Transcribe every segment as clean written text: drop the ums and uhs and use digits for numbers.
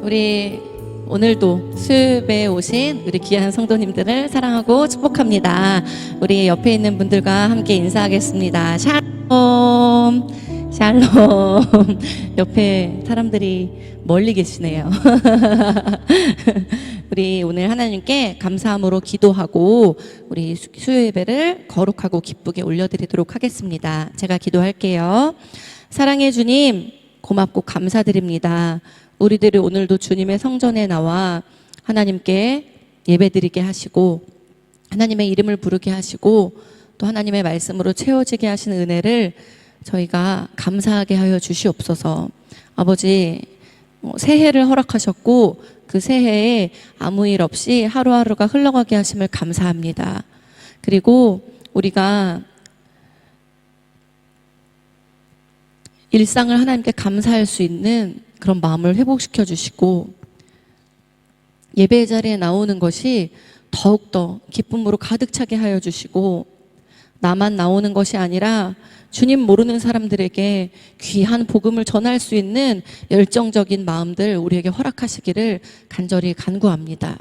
우리 오늘도 수요일에 오신 우리 귀한 성도님들을 사랑하고 축복합니다. 우리 옆에 있는 분들과 함께 인사하겠습니다. 샬롬, 샬롬. 옆에 사람들이 멀리 계시네요. 우리 오늘 하나님께 감사함으로 기도하고 우리 수요 예배를 거룩하고 기쁘게 올려드리도록 하겠습니다. 제가 기도할게요. 사랑해 주님, 고맙고 감사드립니다. 우리들이 오늘도 주님의 성전에 나와 하나님께 예배드리게 하시고 하나님의 이름을 부르게 하시고 또 하나님의 말씀으로 채워지게 하시는 은혜를 저희가 감사하게 하여 주시옵소서. 아버지, 새해를 허락하셨고 그 새해에 아무 일 없이 하루하루가 흘러가게 하심을 감사합니다. 그리고 우리가 일상을 하나님께 감사할 수 있는 그런 마음을 회복시켜 주시고 예배 자리에 나오는 것이 더욱더 기쁨으로 가득 차게 하여 주시고 나만 나오는 것이 아니라 주님 모르는 사람들에게 귀한 복음을 전할 수 있는 열정적인 마음들 우리에게 허락하시기를 간절히 간구합니다.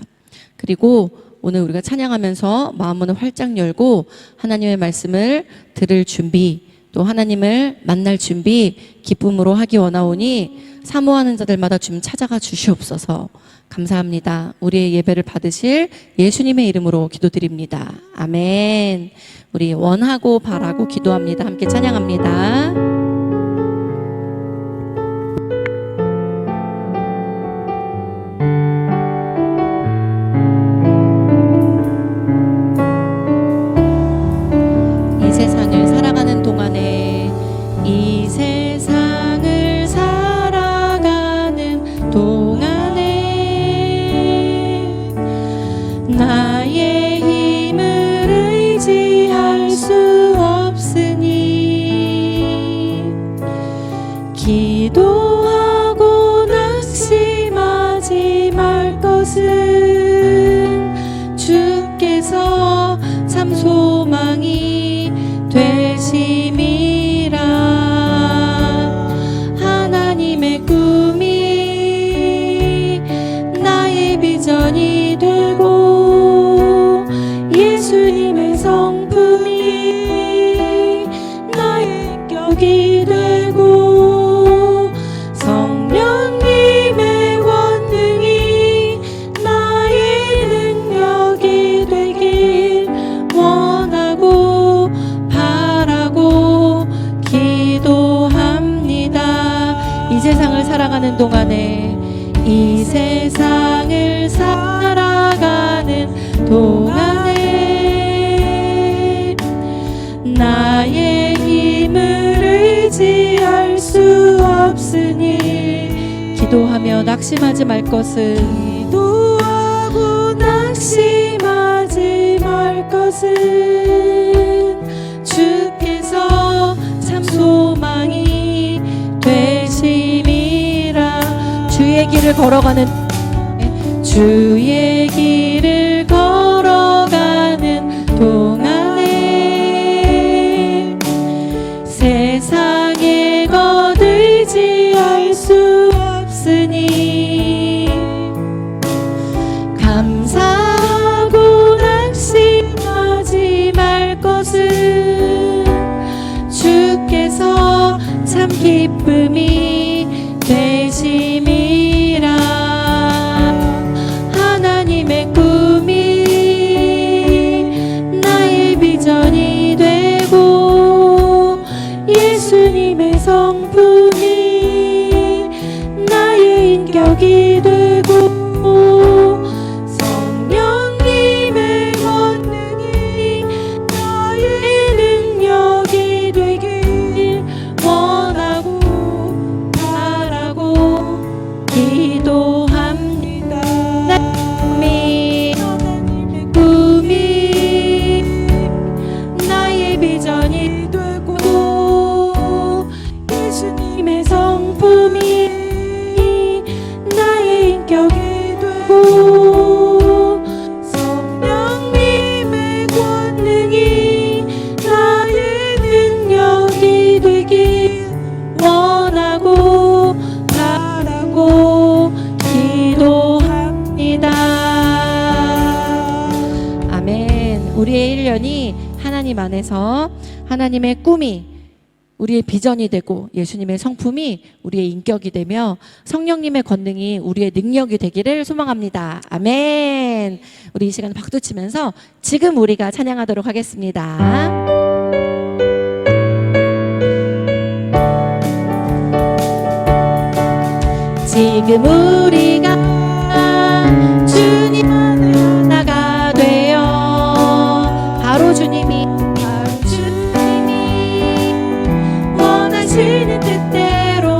그리고 오늘 우리가 찬양하면서 마음문을 활짝 열고 하나님의 말씀을 들을 준비, 또 하나님을 만날 준비 기쁨으로 하기 원하오니 사모하는 자들마다 주님 찾아가 주시옵소서. 감사합니다. 우리의 예배를 받으실 예수님의 이름으로 기도드립니다. 아멘. 우리 원하고 바라고 기도합니다. 함께 찬양합니다. 이 세상을 살아가는 동안에 이 세상을 살아가는 동안에 나의 힘을 의지할 수 없으니 기도하고 낙심하지 말 것은 주께서 참 소망이 되심이라. 하나님의 꿈이 나의 비전이 되고 예수님의 성품이 나의 인격이 되고 성령님의 권능이 나의 능력이 되길 원하고 바라고 기도합니다. 이 세상을 살아가는 동안에 이 세상을 살아가는 동안에 나의 힘을 의지할 수 없으니 기도하며 낙심하지 말 것은 기도하고 낙심하지 말 것은 주께서 참 소망이 되심이라. 주의 길을 걸어가는 주의 길을 걸어가는 동안에 세상의 것 의지할 수 없으니 감사하고 낙심하지 말 것은 주께서 참 기쁨이 되심이라. 하나님의 꿈이 나의 비전이 되고 예수님의 성품이 나의 인격이 되고 성령님의 권능이 나의 능력이 되길 원하고 바라고 기도합니다. 나의 꿈이 나의 비전이 되고 예수님의 성품이 나의 하나님 안에서 하나님의 꿈이 우리의 비전이 되고 예수님의 성품이 우리의 인격이 되며 성령님의 권능이 우리의 능력이 되기를 소망합니다. 아멘. 우리 이 시간 박수 치면서 지금 우리가 찬양하도록 하겠습니다. 지금 우리가 주님 안에 하나가 되어 바로 주님이 원하시는 뜻대로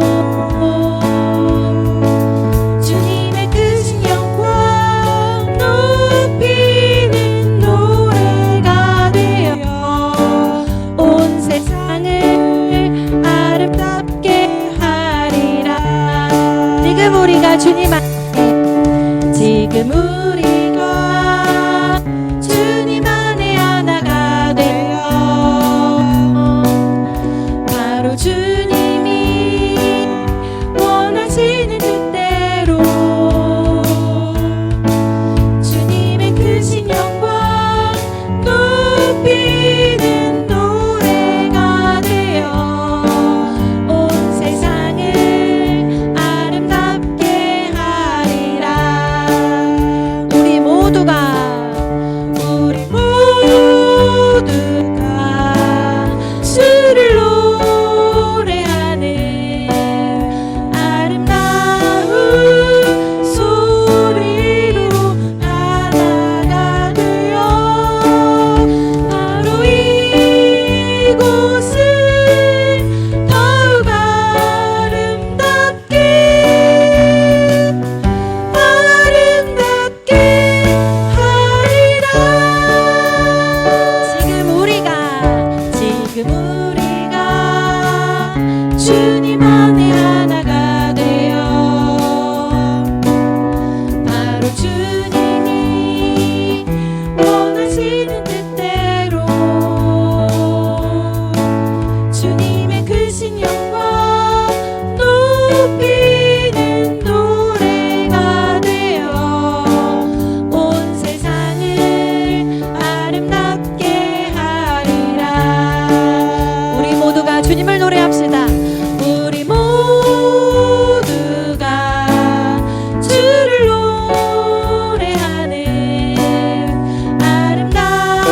주님의 크신 영광 높이는 노래가 되어 온 세상을 아름답게 하리라. 지금 우리가 주님 안에 지금 우리가 주님 안에 하나가 되어 바로 주님이 원하시는 뜻대로 주님의 크신 영광 높이는 노래가 되어 온 세상을 아름답게 하리라. 우리 모두가 주를 노래하는 아름다운 소리로 하나가 되어 바로 이곳을 더욱 아름답게 하리라. 지금 우리가 주님 안에 하나가 되어 바로 주님이 원하시는 뜻대로 주님의 크신 영광 높이는 노래가 되어 온 세상을 아름답게 하리라. 우리 모두가 주님을 노래합시다. 우리 모두가 주를 노래하는 아름다운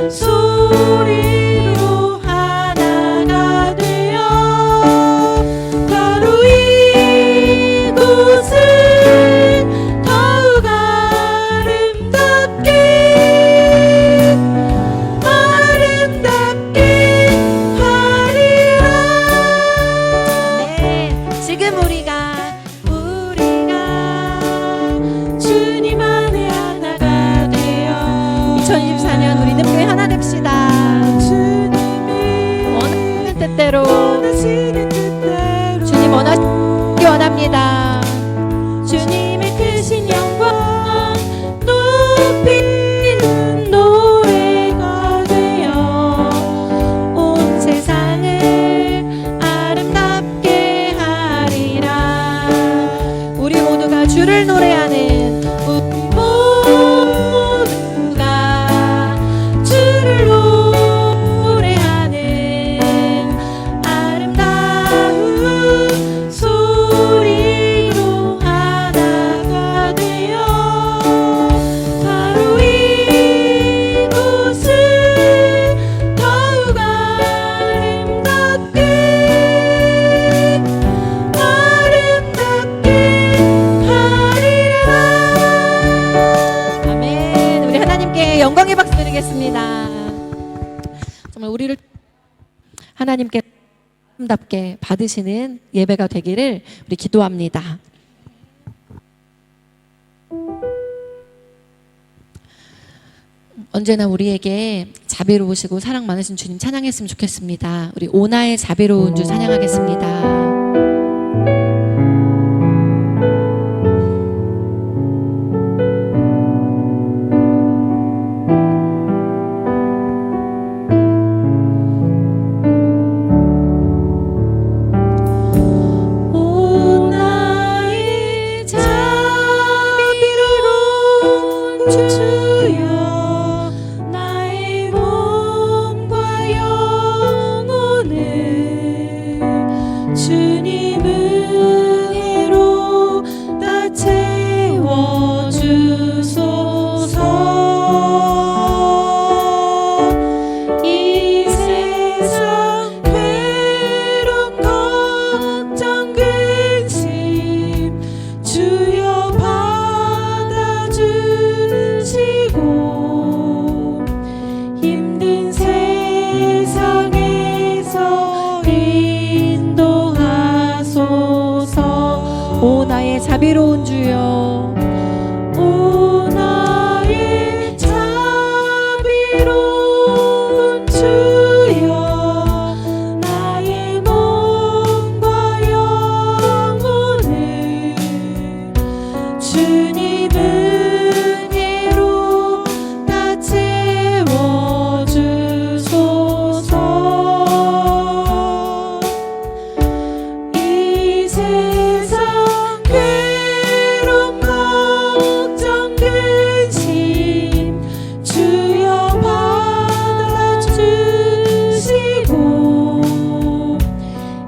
소리로 하나가 되어 바로 이곳을 더욱 아름답게 하리라. 네, 지금 우리가 주님 안에 하나가 되어 2024년 우리 늘 하나 됩시다. 주님이 원하시는 뜻대로 주님 원하시기 원합니다. 주님의 크신 영광 높이는 노래가 되어 온 세상을 아름답게 하리라. 우리 모두가 주를 노래하는 우리 모두가 주를 노래하는 아름다운 소리로 하나가 되어 바로 이곳을 더욱 아름답게 하리라. 아멘. 우리 하나님께 영광의 박수 드리겠습니다. 정말 우리를 하나님께 아름답게 받으시는 예배가 되기를 우리 기도합니다. 언제나 우리에게 자비로우시고 사랑 많으신 주님 찬양했으면 좋겠습니다. 우리 오나의 자비로운 주 찬양하겠습니다. 주여 나의 주님 은혜로 다 채워주소서. 이 세상 괴로움 걱정 근심 주여 받아주시고 힘든 세상에서 인도하소서. 오 나의 자비로운 주여, 오 나의 자비로운 주여 나의 몸과 영혼을 주님 은혜로 다 채워주소서. 이 세상 괴로움 걱정 근심 주여 받아주시고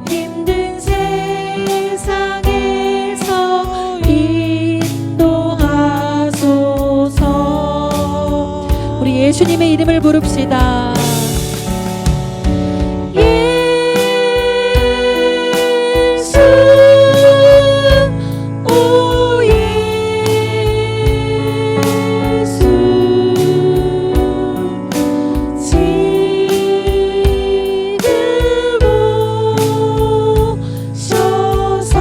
힘든 세상에서 인도하소서. 우리 예수님의 이름을 부릅시다. 예수 오 예수 지금 오셔서.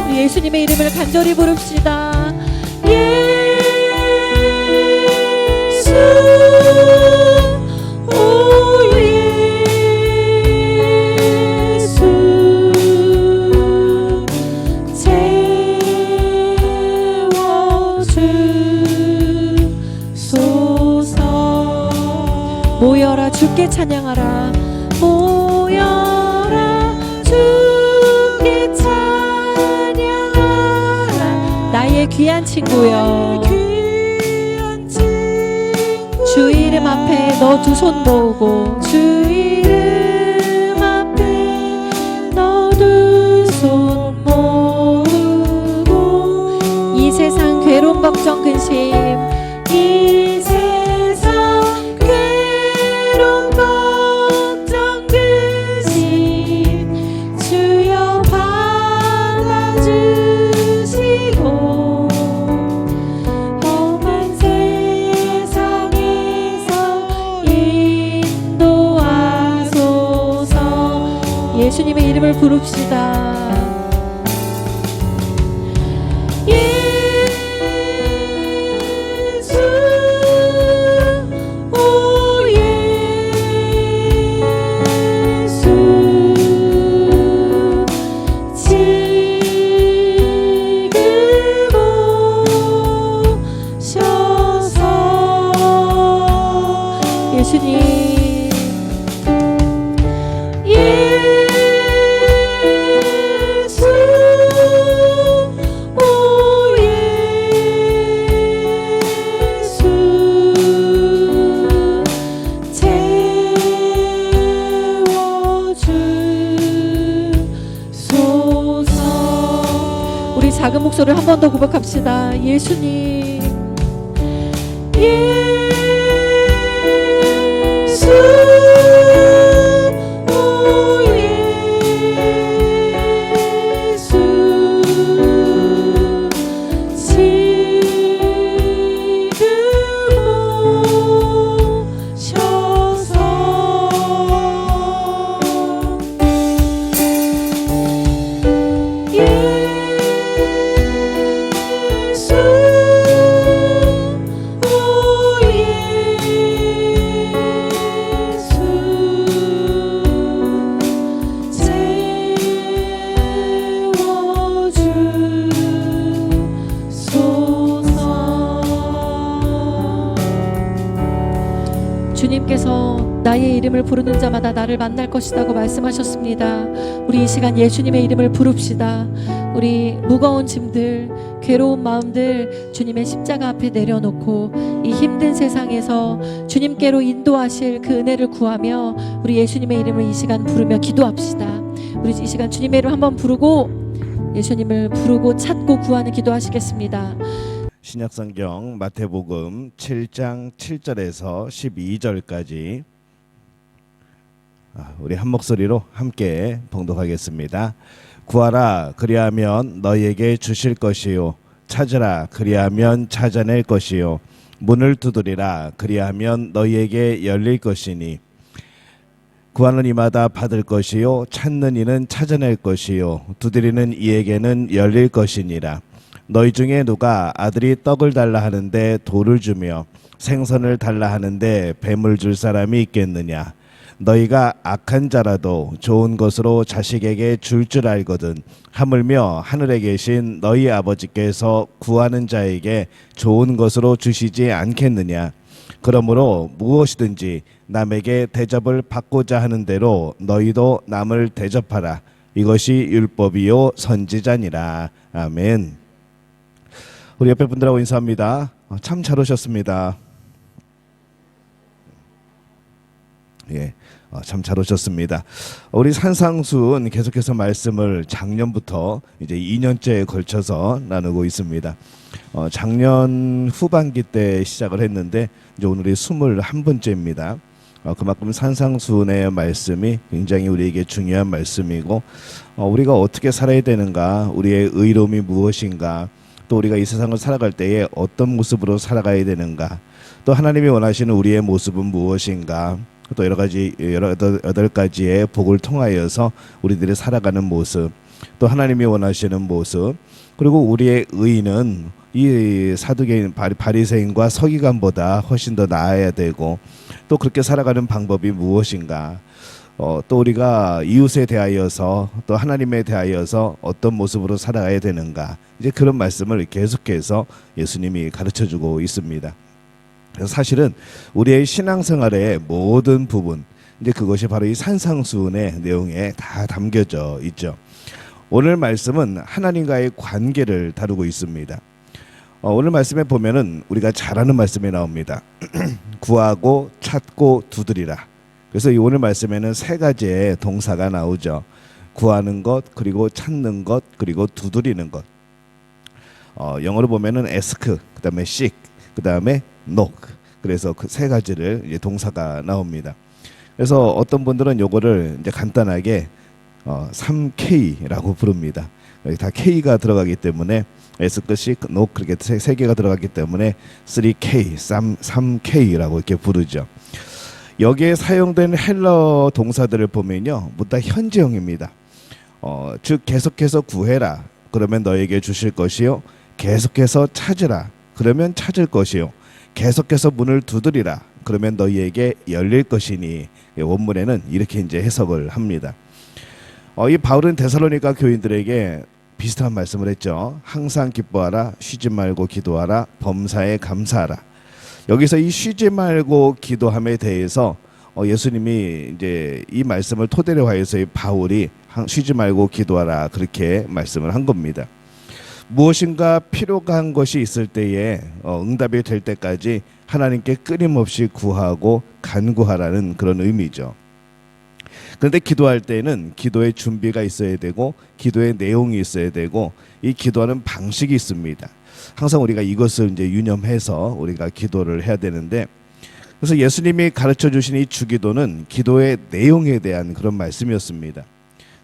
우리 예수님의 이름을 간절히 부릅시다. 예수 오 예수 채워주소서. 모여라 주께 찬양하라. 모여라 주께 찬양하라. 나의 귀한 친구여, 귀한 친구 주 이름 앞에 너 두 손 모으고 주 이름 앞에 너 두 손 모으고 이 세상 괴로움 걱정 근심 이 세상 괴로움 걱정 근심 주여 받아주시고 험한 세상에서 인도하소서. 예수님의 이름을 부릅시다. 예수 오 예수 지금 오셔서. 예수님 예수 오 예수 채워주소서. 우리 작은 목소리를 한 번 더 고백합시다. 예수님 예수 오 예수 지금 오셔서. 예수 오 채워주소서. 주님께서 나의 이름을 부르는 자마다 나를 만날 것이라고 말씀하셨습니다. 우리 이 시간 예수님의 이름을 부릅시다. 우리 무거운 짐들, 괴로운 마음들 주님의 십자가 앞에 내려놓고 이 힘든 세상에서 주님께로 인도하실 그 은혜를 구하며 우리 예수님의 이름을 이 시간 부르며 기도합시다. 우리 이 시간 주님의 이름 한번 부르고 예수님을 부르고 찾고 구하는 기도하시겠습니다. 신약성경 마태복음 7장 7절에서 12절까지 우리 한 목소리로 함께 봉독하겠습니다. 구하라 그리하면 너희에게 주실 것이요 찾으라 그리하면 찾아낼 것이요 문을 두드리라 그리하면 너희에게 열릴 것이니 구하는 이마다 받을 것이요 찾는 이는 찾아낼 것이요 두드리는 이에게는 열릴 것이니라. 너희 중에 누가 아들이 떡을 달라 하는데 돌을 주며 생선을 달라 하는데 뱀을 줄 사람이 있겠느냐. 너희가 악한 자라도 좋은 것으로 자식에게 줄 줄 알거든 하물며 하늘에 계신 너희 아버지께서 구하는 자에게 좋은 것으로 주시지 않겠느냐. 그러므로 무엇이든지 남에게 대접을 받고자 하는 대로 너희도 남을 대접하라. 이것이 율법이요 선지자니라. 아멘. 우리 옆에 분들하고 인사합니다. 참 잘 오셨습니다. 예, 참 잘 오셨습니다. 우리 산상수훈 계속해서 말씀을 작년부터 이제 2년째에 걸쳐서 나누고 있습니다. 작년 후반기 때 시작을 했는데 이제 오늘이 21번째입니다. 그만큼 산상수훈의 말씀이 굉장히 우리에게 중요한 말씀이고 우리가 어떻게 살아야 되는가, 우리의 의로움이 무엇인가, 또 우리가 이 세상을 살아갈 때에 어떤 모습으로 살아가야 되는가, 또 하나님이 원하시는 우리의 모습은 무엇인가, 또 여덟 가지의 복을 통하여서 우리들이 살아가는 모습, 또 하나님이 원하시는 모습, 그리고 우리의 의는 이 사두개인 바리새인과 서기관보다 훨씬 더 나아야 되고, 또 그렇게 살아가는 방법이 무엇인가, 또 우리가 이웃에 대하여서 또 하나님에 대하여서 어떤 모습으로 살아가야 되는가, 이제 그런 말씀을 계속해서 예수님이 가르쳐주고 있습니다. 그래서 사실은 우리의 신앙생활의 모든 부분, 이제 그것이 바로 이 산상수훈의 내용에 다 담겨져 있죠. 오늘 말씀은 하나님과의 관계를 다루고 있습니다. 오늘 말씀에 보면은 우리가 잘 아는 말씀이 나옵니다. 구하고 찾고 두드리라. 그래서 이 오늘 말씀에는 세 가지의 동사가 나오죠. 구하는 것, 그리고 찾는 것, 그리고 두드리는 것. 영어로 보면은 ask, 그다음에 seek, 그다음에 knock. 그래서 그 세 가지를 이제 동사가 나옵니다. 그래서 어떤 분들은 요거를 이제 간단하게 3K라고 부릅니다. 여기 다 K가 들어가기 때문에 ask, seek, knock 그렇게 세 개가 들어가기 때문에 3K, 3K라고 이렇게 부르죠. 여기에 사용된 헬러 동사들을 보면요, 모두 다 현재형입니다. 즉 계속해서 구해라. 그러면 너에게 주실 것이요. 계속해서 찾으라. 그러면 찾을 것이요. 계속해서 문을 두드리라. 그러면 너희에게 열릴 것이니. 원문에는 이렇게 이제 해석을 합니다. 이 바울은 데살로니가 교인들에게 비슷한 말씀을 했죠. 항상 기뻐하라. 쉬지 말고 기도하라. 범사에 감사하라. 여기서 이 쉬지 말고 기도함에 대해서 예수님이 이제 이 말씀을 토대로 하여서 이 바울이 쉬지 말고 기도하라 그렇게 말씀을 한 겁니다. 무엇인가 필요가 한 것이 있을 때에 응답이 될 때까지 하나님께 끊임없이 구하고 간구하라는 그런 의미죠. 그런데 기도할 때는 기도의 준비가 있어야 되고 기도의 내용이 있어야 되고 이 기도하는 방식이 있습니다. 항상 우리가 이것을 이제 유념해서 우리가 기도를 해야 되는데, 그래서 예수님이 가르쳐 주신 이 주기도는 기도의 내용에 대한 그런 말씀이었습니다.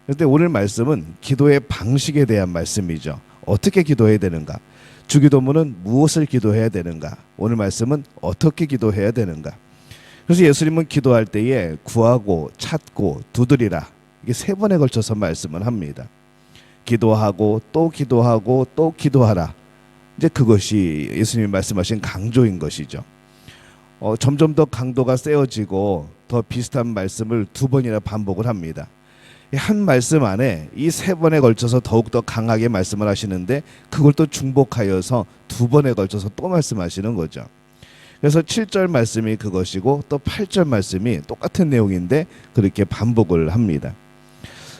그런데 오늘 말씀은 기도의 방식에 대한 말씀이죠. 어떻게 기도해야 되는가? 주기도문은 무엇을 기도해야 되는가? 오늘 말씀은 어떻게 기도해야 되는가? 그래서 예수님은 기도할 때에 구하고 찾고 두드리라, 이게 3번에 걸쳐서 말씀을 합니다. 기도하고 또 기도하고 또 기도하라. 이제 그것이 예수님이 말씀하신 강조인 것이죠. 점점 더 강도가 세워지고 더 비슷한 말씀을 2번이나 반복을 합니다. 한 말씀 안에 이 3번에 걸쳐서 더욱더 강하게 말씀을 하시는데 그걸 또 중복하여서 2번에 걸쳐서 또 말씀하시는 거죠. 그래서 7절 말씀이 그것이고 또 8절 말씀이 똑같은 내용인데 그렇게 반복을 합니다.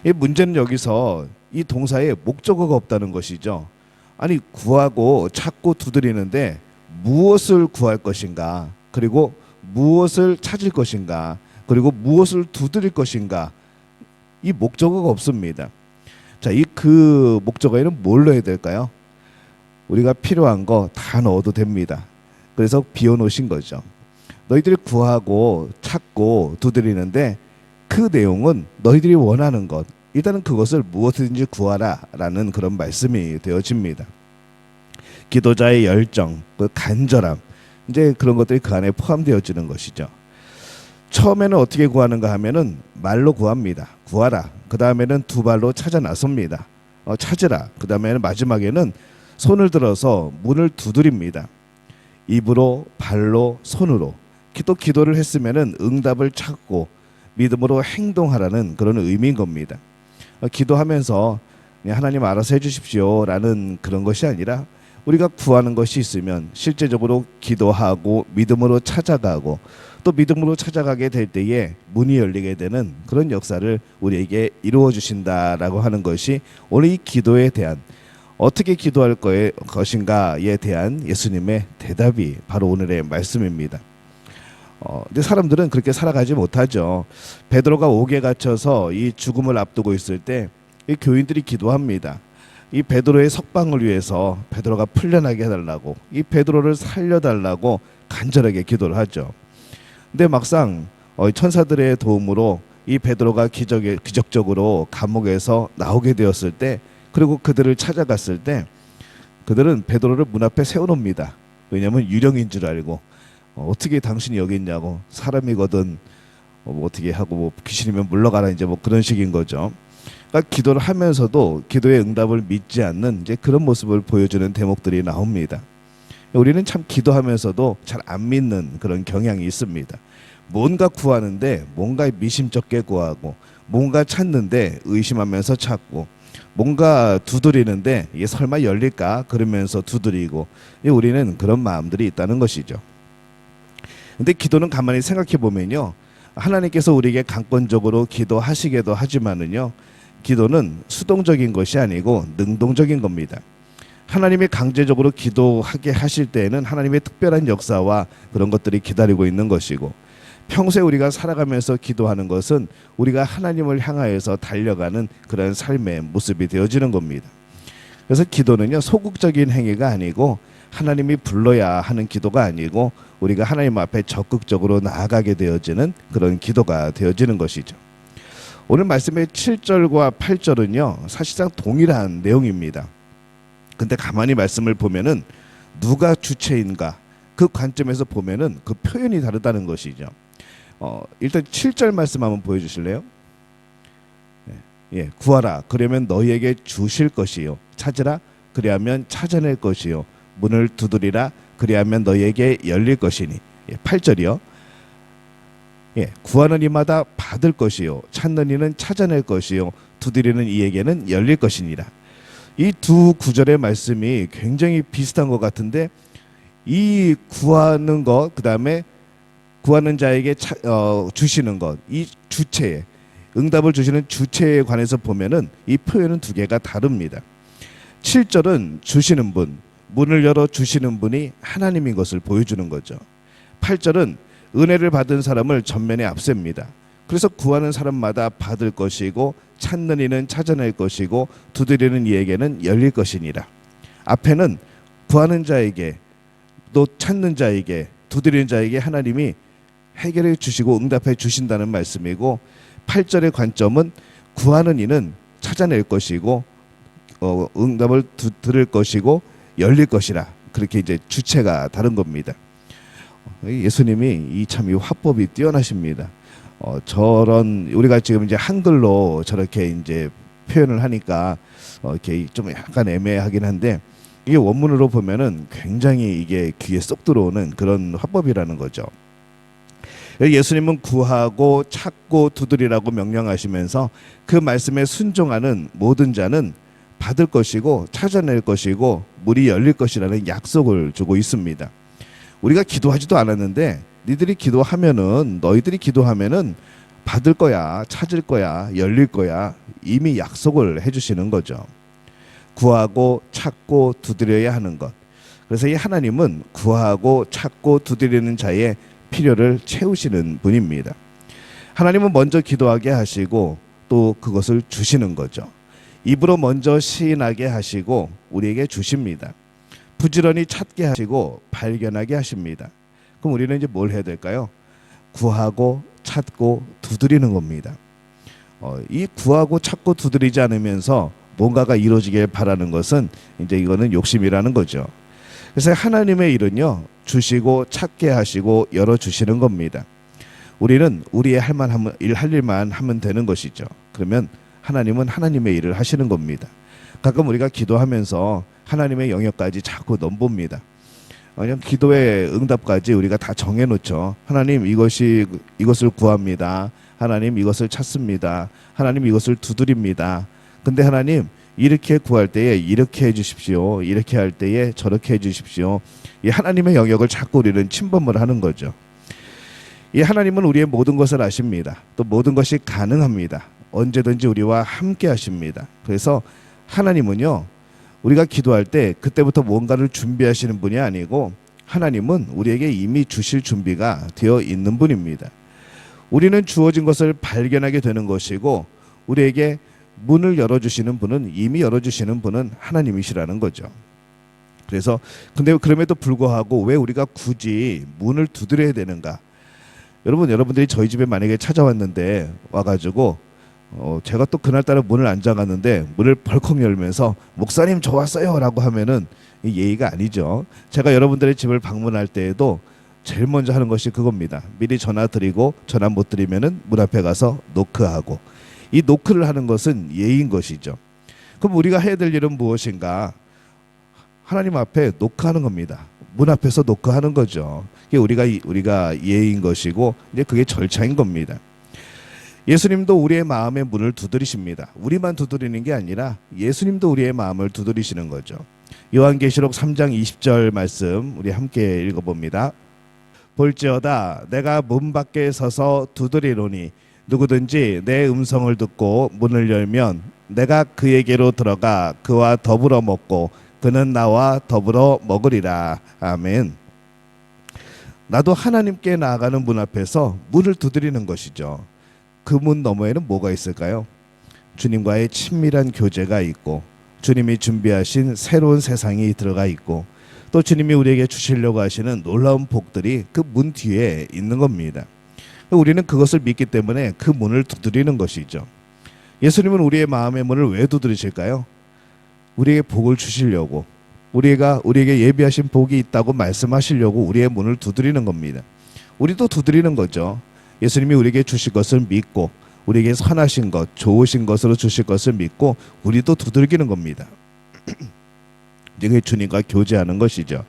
이 문제는 여기서 이 동사에 목적어가 없다는 것이죠. 아니 구하고 찾고 두드리는데 무엇을 구할 것인가, 그리고 무엇을 찾을 것인가, 그리고 무엇을 두드릴 것인가, 이 목적어가 없습니다. 자, 이 그 목적어에는 뭘 넣어야 될까요? 우리가 필요한 거 다 넣어도 됩니다. 그래서 비워놓으신 거죠. 너희들이 구하고 찾고 두드리는데 그 내용은 너희들이 원하는 것, 일단은 그것을 무엇이든지 구하라 라는 그런 말씀이 되어집니다. 기도자의 열정, 그 간절함, 이제 그런 것들이 그 안에 포함되어지는 것이죠. 처음에는 어떻게 구하는가 하면은 말로 구합니다. 구하라. 그 다음에는 두 발로 찾아 나섭니다. 찾으라. 그 다음에는 마지막에는 손을 들어서 문을 두드립니다. 입으로, 발로, 손으로. 또 기도를 했으면은 응답을 찾고 믿음으로 행동하라는 그런 의미인 겁니다. 기도하면서 하나님 알아서 해주십시오 라는 그런 것이 아니라 우리가 구하는 것이 있으면 실제적으로 기도하고 믿음으로 찾아가고 또 믿음으로 찾아가게 될 때에 문이 열리게 되는 그런 역사를 우리에게 이루어 주신다라고 하는 것이 오늘 이 기도에 대한, 어떻게 기도할 것인가에 대한 예수님의 대답이 바로 오늘의 말씀입니다. 근데 사람들은 그렇게 살아가지 못하죠. 베드로가 옥에 갇혀서 이 죽음을 앞두고 있을 때 이 교인들이 기도합니다. 이 베드로의 석방을 위해서 베드로가 풀려나게 해달라고, 이 베드로를 살려달라고 간절하게 기도를 하죠. 근데 막상 천사들의 도움으로 이 베드로가 기적적으로 감옥에서 나오게 되었을 때, 그리고 그들을 찾아갔을 때 그들은 베드로를 문 앞에 세워놓습니다. 왜냐하면 유령인 줄 알고, 어떻게 당신이 여기 있냐고, 사람이거든 뭐 어떻게 하고 뭐 귀신이면 물러가라, 이제 뭐 그런 식인 거죠. 그러니까 기도를 하면서도 기도의 응답을 믿지 않는 이제 그런 모습을 보여주는 대목들이 나옵니다. 우리는 참 기도하면서도 잘 안 믿는 그런 경향이 있습니다. 뭔가 구하는데 뭔가 미심쩍게 구하고, 뭔가 찾는데 의심하면서 찾고, 뭔가 두드리는데 이게 설마 열릴까 그러면서 두드리고, 우리는 그런 마음들이 있다는 것이죠. 근데 기도는 가만히 생각해 보면요, 하나님께서 우리에게 강권적으로 기도하시게도 하지만은요, 기도는 수동적인 것이 아니고 능동적인 겁니다. 하나님이 강제적으로 기도하게 하실 때에는 하나님의 특별한 역사와 그런 것들이 기다리고 있는 것이고, 평소에 우리가 살아가면서 기도하는 것은 우리가 하나님을 향하여서 달려가는 그런 삶의 모습이 되어지는 겁니다. 그래서 기도는요, 소극적인 행위가 아니고 하나님이 불러야 하는 기도가 아니고 우리가 하나님 앞에 적극적으로 나아가게 되어지는 그런 기도가 되어지는 것이죠. 오늘 말씀의 7절과 8절은요 사실상 동일한 내용입니다. 근데 가만히 말씀을 보면은 누가 주체인가, 그 관점에서 보면은 그 표현이 다르다는 것이죠. 일단 7절 말씀 한번 보여주실래요? 예, 구하라 그러면 너희에게 주실 것이요, 찾으라 그리하면 찾아낼 것이요, 문을 두드리라 그리하면 너희에게 열릴 것이니. 8절이요. 예, 구하는 이마다 받을 것이요, 찾는 이는 찾아낼 것이요, 두드리는 이에게는 열릴 것이니라. 이 두 구절의 말씀이 굉장히 비슷한 것 같은데, 이 구하는 것, 그 다음에 구하는 자에게 주시는 것, 이 주체에, 응답을 주시는 주체에 관해서 보면은 이 표현은 두 개가 다릅니다. 7절은 주시는 분, 문을 열어 주시는 분이 하나님인 것을 보여주는 거죠. 8절은 은혜를 받은 사람을 전면에 앞셉니다. 그래서 구하는 사람마다 받을 것이고, 찾는 이는 찾아낼 것이고, 두드리는 이에게는 열릴 것이니라. 앞에는 구하는 자에게, 또 찾는 자에게, 두드리는 자에게 하나님이 해결해 주시고 응답해 주신다는 말씀이고, 8절의 관점은 구하는 이는 찾아낼 것이고, 응답을 들을 것이고 열릴 것이라. 그렇게 이제 주체가 다른 겁니다. 예수님이 이 화법이 뛰어나십니다. 저런 우리가 지금 이제 한글로 저렇게 이제 표현을 하니까 이렇게 좀 약간 애매하긴 한데, 이게 원문으로 보면은 굉장히 이게 귀에 쏙 들어오는 그런 화법이라는 거죠. 예수님은 구하고 찾고 두드리라고 명령하시면서 그 말씀에 순종하는 모든 자는 받을 것이고 찾아낼 것이고 문이 열릴 것이라는 약속을 주고 있습니다. 우리가 기도하지도 않았는데 너희들이 기도하면은 받을 거야, 찾을 거야, 열릴 거야 이미 약속을 해주시는 거죠. 구하고 찾고 두드려야 하는 것. 그래서 이 하나님은 구하고 찾고 두드리는 자의 필요를 채우시는 분입니다. 하나님은 먼저 기도하게 하시고 또 그것을 주시는 거죠. 입으로 먼저 시인하게 하시고 우리에게 주십니다. 부지런히 찾게 하시고 발견하게 하십니다. 그럼 우리는 이제 뭘 해야 될까요? 구하고 찾고 두드리는 겁니다. 이 구하고 찾고 두드리지 않으면서 뭔가가 이루어지길 바라는 것은 이제 이거는 욕심이라는 거죠. 그래서 하나님의 일은요, 주시고 찾게 하시고 열어주시는 겁니다. 우리는 우리의 할 일만 하면 되는 것이죠. 그러면 하나님은 하나님의 일을 하시는 겁니다. 가끔 우리가 기도하면서 하나님의 영역까지 자꾸 넘봅니다. 그냥 기도의 응답까지 우리가 다 정해놓죠. 하나님 이것을 구합니다. 하나님 이것을 찾습니다. 하나님 이것을 두드립니다. 근데 하나님 이렇게 구할 때에 이렇게 해주십시오. 이렇게 할 때에 저렇게 해주십시오. 이 하나님의 영역을 자꾸 우리는 침범을 하는 거죠. 이 하나님은 우리의 모든 것을 아십니다. 또 모든 것이 가능합니다. 언제든지 우리와 함께 하십니다. 그래서 하나님은요, 우리가 기도할 때 그때부터 뭔가를 준비하시는 분이 아니고 하나님은 우리에게 이미 주실 준비가 되어 있는 분입니다. 우리는 주어진 것을 발견하게 되는 것이고 우리에게 문을 열어주시는 분은 이미 열어주시는 분은 하나님이시라는 거죠. 그래서 근데 그럼에도 불구하고 왜 우리가 굳이 문을 두드려야 되는가? 여러분들이 저희 집에 만약에 찾아왔는데 와가지고 제가 또 그날따라 문을 안 잠갔는데 문을 벌컥 열면서 목사님 저 왔어요 라고 하면은 예의가 아니죠. 제가 여러분들의 집을 방문할 때에도 제일 먼저 하는 것이 그겁니다. 미리 전화 드리고 전화 못 드리면은 문 앞에 가서 노크하고, 이 노크를 하는 것은 예의인 것이죠. 그럼 우리가 해야 될 일은 무엇인가? 하나님 앞에 노크하는 겁니다. 문 앞에서 노크하는 거죠. 그게 우리가 예의인 것이고 이제 그게 절차인 겁니다. 예수님도 우리의 마음의 문을 두드리십니다. 우리만 두드리는 게 아니라 예수님도 우리의 마음을 두드리시는 거죠. 요한계시록 3장 20절 말씀 우리 함께 읽어봅니다. 볼지어다 내가 문 밖에 서서 두드리노니 누구든지 내 음성을 듣고 문을 열면 내가 그에게로 들어가 그와 더불어 먹고 그는 나와 더불어 먹으리라. 아멘. 나도 하나님께 나아가는 문 앞에서 문을 두드리는 것이죠. 그 문 너머에는 뭐가 있을까요? 주님과의 친밀한 교제가 있고 주님이 준비하신 새로운 세상이 들어가 있고 또 주님이 우리에게 주시려고 하시는 놀라운 복들이 그 문 뒤에 있는 겁니다. 우리는 그것을 믿기 때문에 그 문을 두드리는 것이죠. 예수님은 우리의 마음의 문을 왜 두드리실까요? 우리에게 복을 주시려고, 우리에게 예비하신 복이 있다고 말씀하시려고 우리의 문을 두드리는 겁니다. 우리도 두드리는 거죠. 예수님이 우리에게 주실 것을 믿고 우리에게 선하신 것, 좋으신 것으로 주실 것을 믿고 우리도 두들기는 겁니다. 이게 주님과 교제하는 것이죠.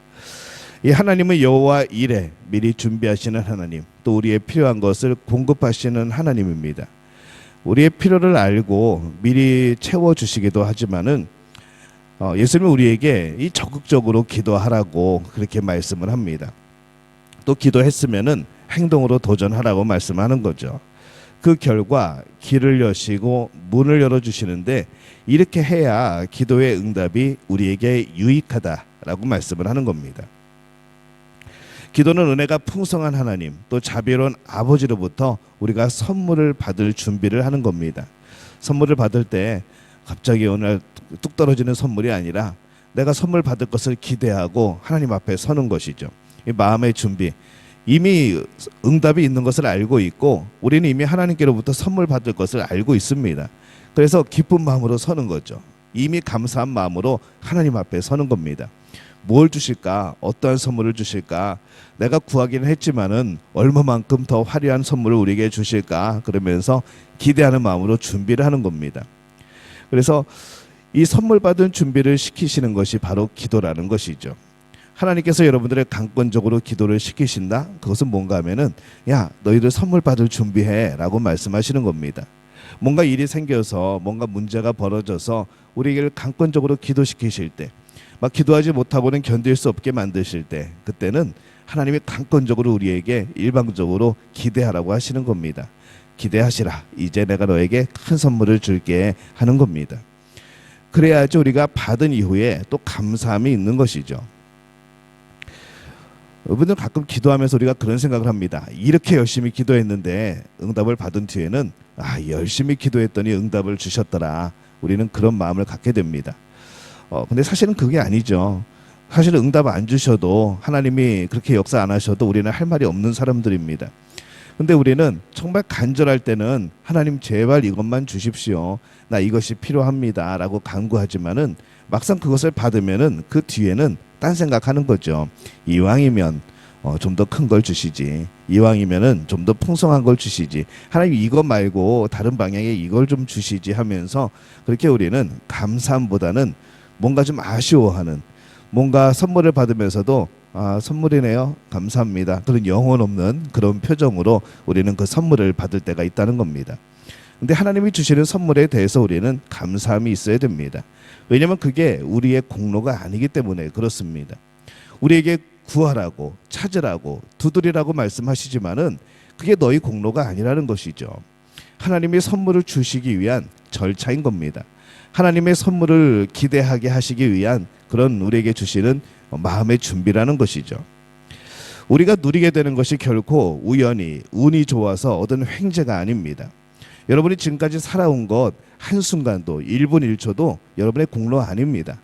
이 하나님은 여호와 이레, 미리 준비하시는 하나님, 또 우리의 필요한 것을 공급하시는 하나님입니다. 우리의 필요를 알고 미리 채워주시기도 하지만은 예수님은 우리에게 이 적극적으로 기도하라고 그렇게 말씀을 합니다. 또 기도했으면은 행동으로 도전하라고 말씀하는 거죠. 그 결과 길을 여시고 문을 열어주시는데 이렇게 해야 기도의 응답이 우리에게 유익하다라고 말씀을 하는 겁니다. 기도는 은혜가 풍성한 하나님, 또 자비로운 아버지로부터 우리가 선물을 받을 준비를 하는 겁니다. 선물을 받을 때 갑자기 오늘 뚝 떨어지는 선물이 아니라 내가 선물 받을 것을 기대하고 하나님 앞에 서는 것이죠. 이 마음의 준비, 이미 응답이 있는 것을 알고 있고 우리는 이미 하나님께로부터 선물 받을 것을 알고 있습니다. 그래서 기쁜 마음으로 서는 거죠. 이미 감사한 마음으로 하나님 앞에 서는 겁니다. 뭘 주실까? 어떠한 선물을 주실까? 내가 구하기는 했지만은 얼마만큼 더 화려한 선물을 우리에게 주실까? 그러면서 기대하는 마음으로 준비를 하는 겁니다. 그래서 이 선물 받은 준비를 시키시는 것이 바로 기도라는 것이죠. 하나님께서 여러분들의 강권적으로 기도를 시키신다? 그것은 뭔가 하면은 야, 너희들 선물 받을 준비해 라고 말씀하시는 겁니다. 뭔가 일이 생겨서 뭔가 문제가 벌어져서 우리에게 강권적으로 기도시키실 때, 막 기도하지 못하고는 견딜 수 없게 만드실 때, 그때는 하나님이 강권적으로 우리에게 일방적으로 기대하라고 하시는 겁니다. 기대하시라. 이제 내가 너에게 큰 선물을 줄게 하는 겁니다. 그래야지 우리가 받은 이후에 또 감사함이 있는 것이죠. 여러분들 가끔 기도하면서 우리가 그런 생각을 합니다. 이렇게 열심히 기도했는데 응답을 받은 뒤에는 열심히 기도했더니 응답을 주셨더라. 우리는 그런 마음을 갖게 됩니다. 근데 사실은 그게 아니죠. 사실은 응답 안 주셔도 하나님이 그렇게 역사 안 하셔도 우리는 할 말이 없는 사람들입니다. 근데 우리는 정말 간절할 때는 하나님 제발 이것만 주십시오. 나 이것이 필요합니다. 라고 간구하지만은 막상 그것을 받으면은 그 뒤에는 딴 생각하는 거죠. 이왕이면 좀 더 큰 걸 주시지. 이왕이면은 좀 더 풍성한 걸 주시지. 하나님 이거 말고 다른 방향에 이걸 좀 주시지 하면서 그렇게 우리는 감사함보다는 뭔가 좀 아쉬워하는, 뭔가 선물을 받으면서도 선물이네요. 감사합니다. 그런 영혼 없는 그런 표정으로 우리는 그 선물을 받을 때가 있다는 겁니다. 근데 하나님이 주시는 선물에 대해서 우리는 감사함이 있어야 됩니다. 왜냐하면 그게 우리의 공로가 아니기 때문에 그렇습니다. 우리에게 구하라고, 찾으라고, 두드리라고 말씀하시지만은 그게 너희 공로가 아니라는 것이죠. 하나님의 선물을 주시기 위한 절차인 겁니다. 하나님의 선물을 기대하게 하시기 위한 그런 우리에게 주시는 마음의 준비라는 것이죠. 우리가 누리게 되는 것이 결코 우연히 운이 좋아서 얻은 횡재가 아닙니다. 여러분이 지금까지 살아온 것 한순간도 1분 1초도 여러분의 공로 아닙니다.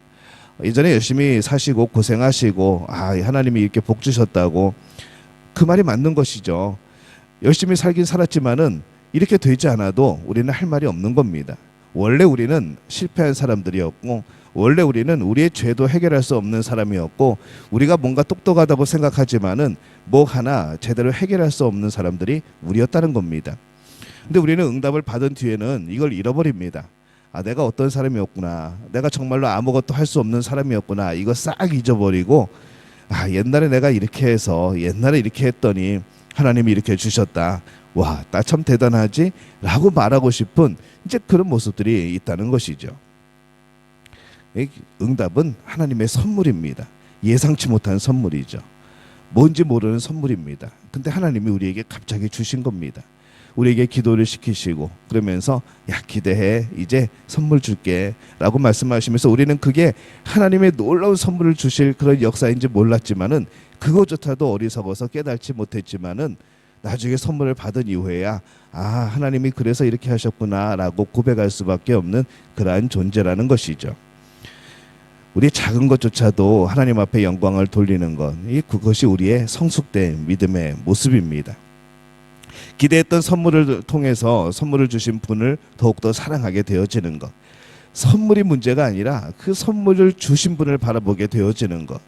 예전에 열심히 사시고 고생하시고 하나님이 이렇게 복 주셨다고 그 말이 맞는 것이죠. 열심히 살긴 살았지만은 이렇게 되지 않아도 우리는 할 말이 없는 겁니다. 원래 우리는 실패한 사람들이었고 원래 우리는 우리의 죄도 해결할 수 없는 사람이었고 우리가 뭔가 똑똑하다고 생각하지만은 뭐 하나 제대로 해결할 수 없는 사람들이 우리였다는 겁니다. 근데 우리는 응답을 받은 뒤에는 이걸 잃어버립니다. 내가 어떤 사람이었구나. 내가 정말로 아무것도 할 수 없는 사람이었구나. 이거 싹 잊어버리고 옛날에 내가 이렇게 해서 옛날에 이렇게 했더니 하나님이 이렇게 주셨다. 와, 나 참 대단하지? 라고 말하고 싶은 이제 그런 모습들이 있다는 것이죠. 응답은 하나님의 선물입니다. 예상치 못한 선물이죠. 뭔지 모르는 선물입니다. 근데 하나님이 우리에게 갑자기 주신 겁니다. 우리에게 기도를 시키시고 그러면서 기대해, 이제 선물 줄게 라고 말씀하시면서 우리는 그게 하나님의 놀라운 선물을 주실 그런 역사인지 몰랐지만은 그것조차도 어리석어서 깨닫지 못했지만은 나중에 선물을 받은 이후에야 하나님이 그래서 이렇게 하셨구나 라고 고백할 수밖에 없는 그러한 존재라는 것이죠. 우리 작은 것조차도 하나님 앞에 영광을 돌리는 것, 그것이 우리의 성숙된 믿음의 모습입니다. 기대했던 선물을 통해서 선물을 주신 분을 더욱더 사랑하게 되어지는 것, 선물이 문제가 아니라 그 선물을 주신 분을 바라보게 되어지는 것,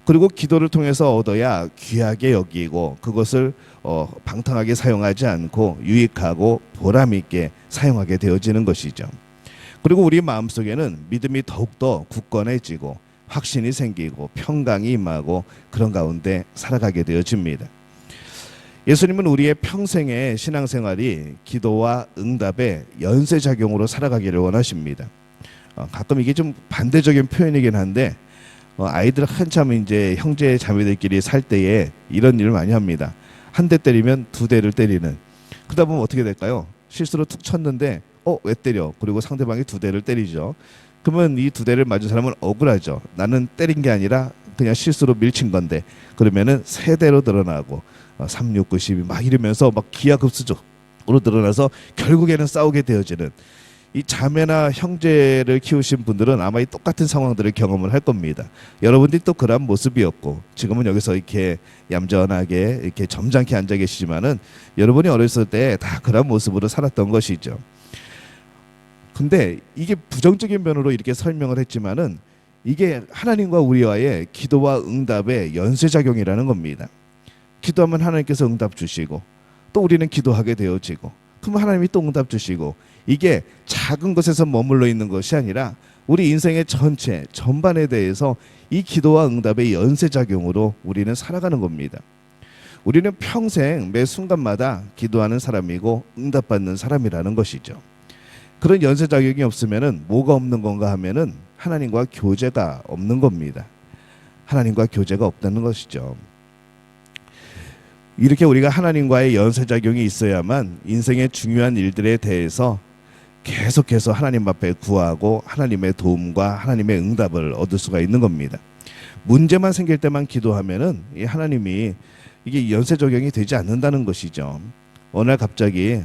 그리고 기도를 통해서 얻어야 귀하게 여기고 그것을 방탕하게 사용하지 않고 유익하고 보람 있게 사용하게 되어지는 것이죠. 그리고 우리 마음속에는 믿음이 더욱더 굳건해지고 확신이 생기고 평강이 임하고 그런 가운데 살아가게 되어집니다. 예수님은 우리의 평생의 신앙생활이 기도와 응답의 연쇄작용으로 살아가기를 원하십니다. 가끔 이게 좀 반대적인 표현이긴 한데 아이들 한참 이제 형제 자매들끼리 살 때에 이런 일을 많이 합니다. 한 대 때리면 두 대를 때리는. 그러다 보면 어떻게 될까요? 실수로 툭 쳤는데 왜 때려? 그리고 상대방이 두 대를 때리죠. 그러면 이 두 대를 맞은 사람은 억울하죠. 나는 때린 게 아니라 그냥 실수로 밀친 건데. 그러면은 세 대로 늘어나고 3, 6, 9, 12 막 이러면서 막 기하급수적으로 늘어나서 결국에는 싸우게 되어지는, 이 자매나 형제를 키우신 분들은 아마 이 똑같은 상황들을 경험을 할 겁니다. 여러분들이 또 그런 모습이었고 지금은 여기서 이렇게 얌전하게 이렇게 점잖게 앉아 계시지만은 여러분이 어렸을 때 다 그런 모습으로 살았던 것이죠. 근데 이게 부정적인 면으로 이렇게 설명을 했지만은 이게 하나님과 우리와의 기도와 응답의 연쇄작용이라는 겁니다. 기도하면 하나님께서 응답 주시고 또 우리는 기도하게 되어지고 그럼 하나님이 또 응답 주시고, 이게 작은 것에서 머물러 있는 것이 아니라 우리 인생의 전체 전반에 대해서 이 기도와 응답의 연쇄작용으로 우리는 살아가는 겁니다. 우리는 평생 매 순간마다 기도하는 사람이고 응답받는 사람이라는 것이죠. 그런 연쇄작용이 없으면은 뭐가 없는 건가 하면은 하나님과 교제가 없는 겁니다. 하나님과 교제가 없다는 것이죠. 이렇게 우리가 하나님과의 연쇄작용이 있어야만 인생의 중요한 일들에 대해서 계속해서 하나님 앞에 구하고 하나님의 도움과 하나님의 응답을 얻을 수가 있는 겁니다. 문제만 생길 때만 기도하면은 이 하나님이 이게 연쇄적용이 되지 않는다는 것이죠. 어느 날 갑자기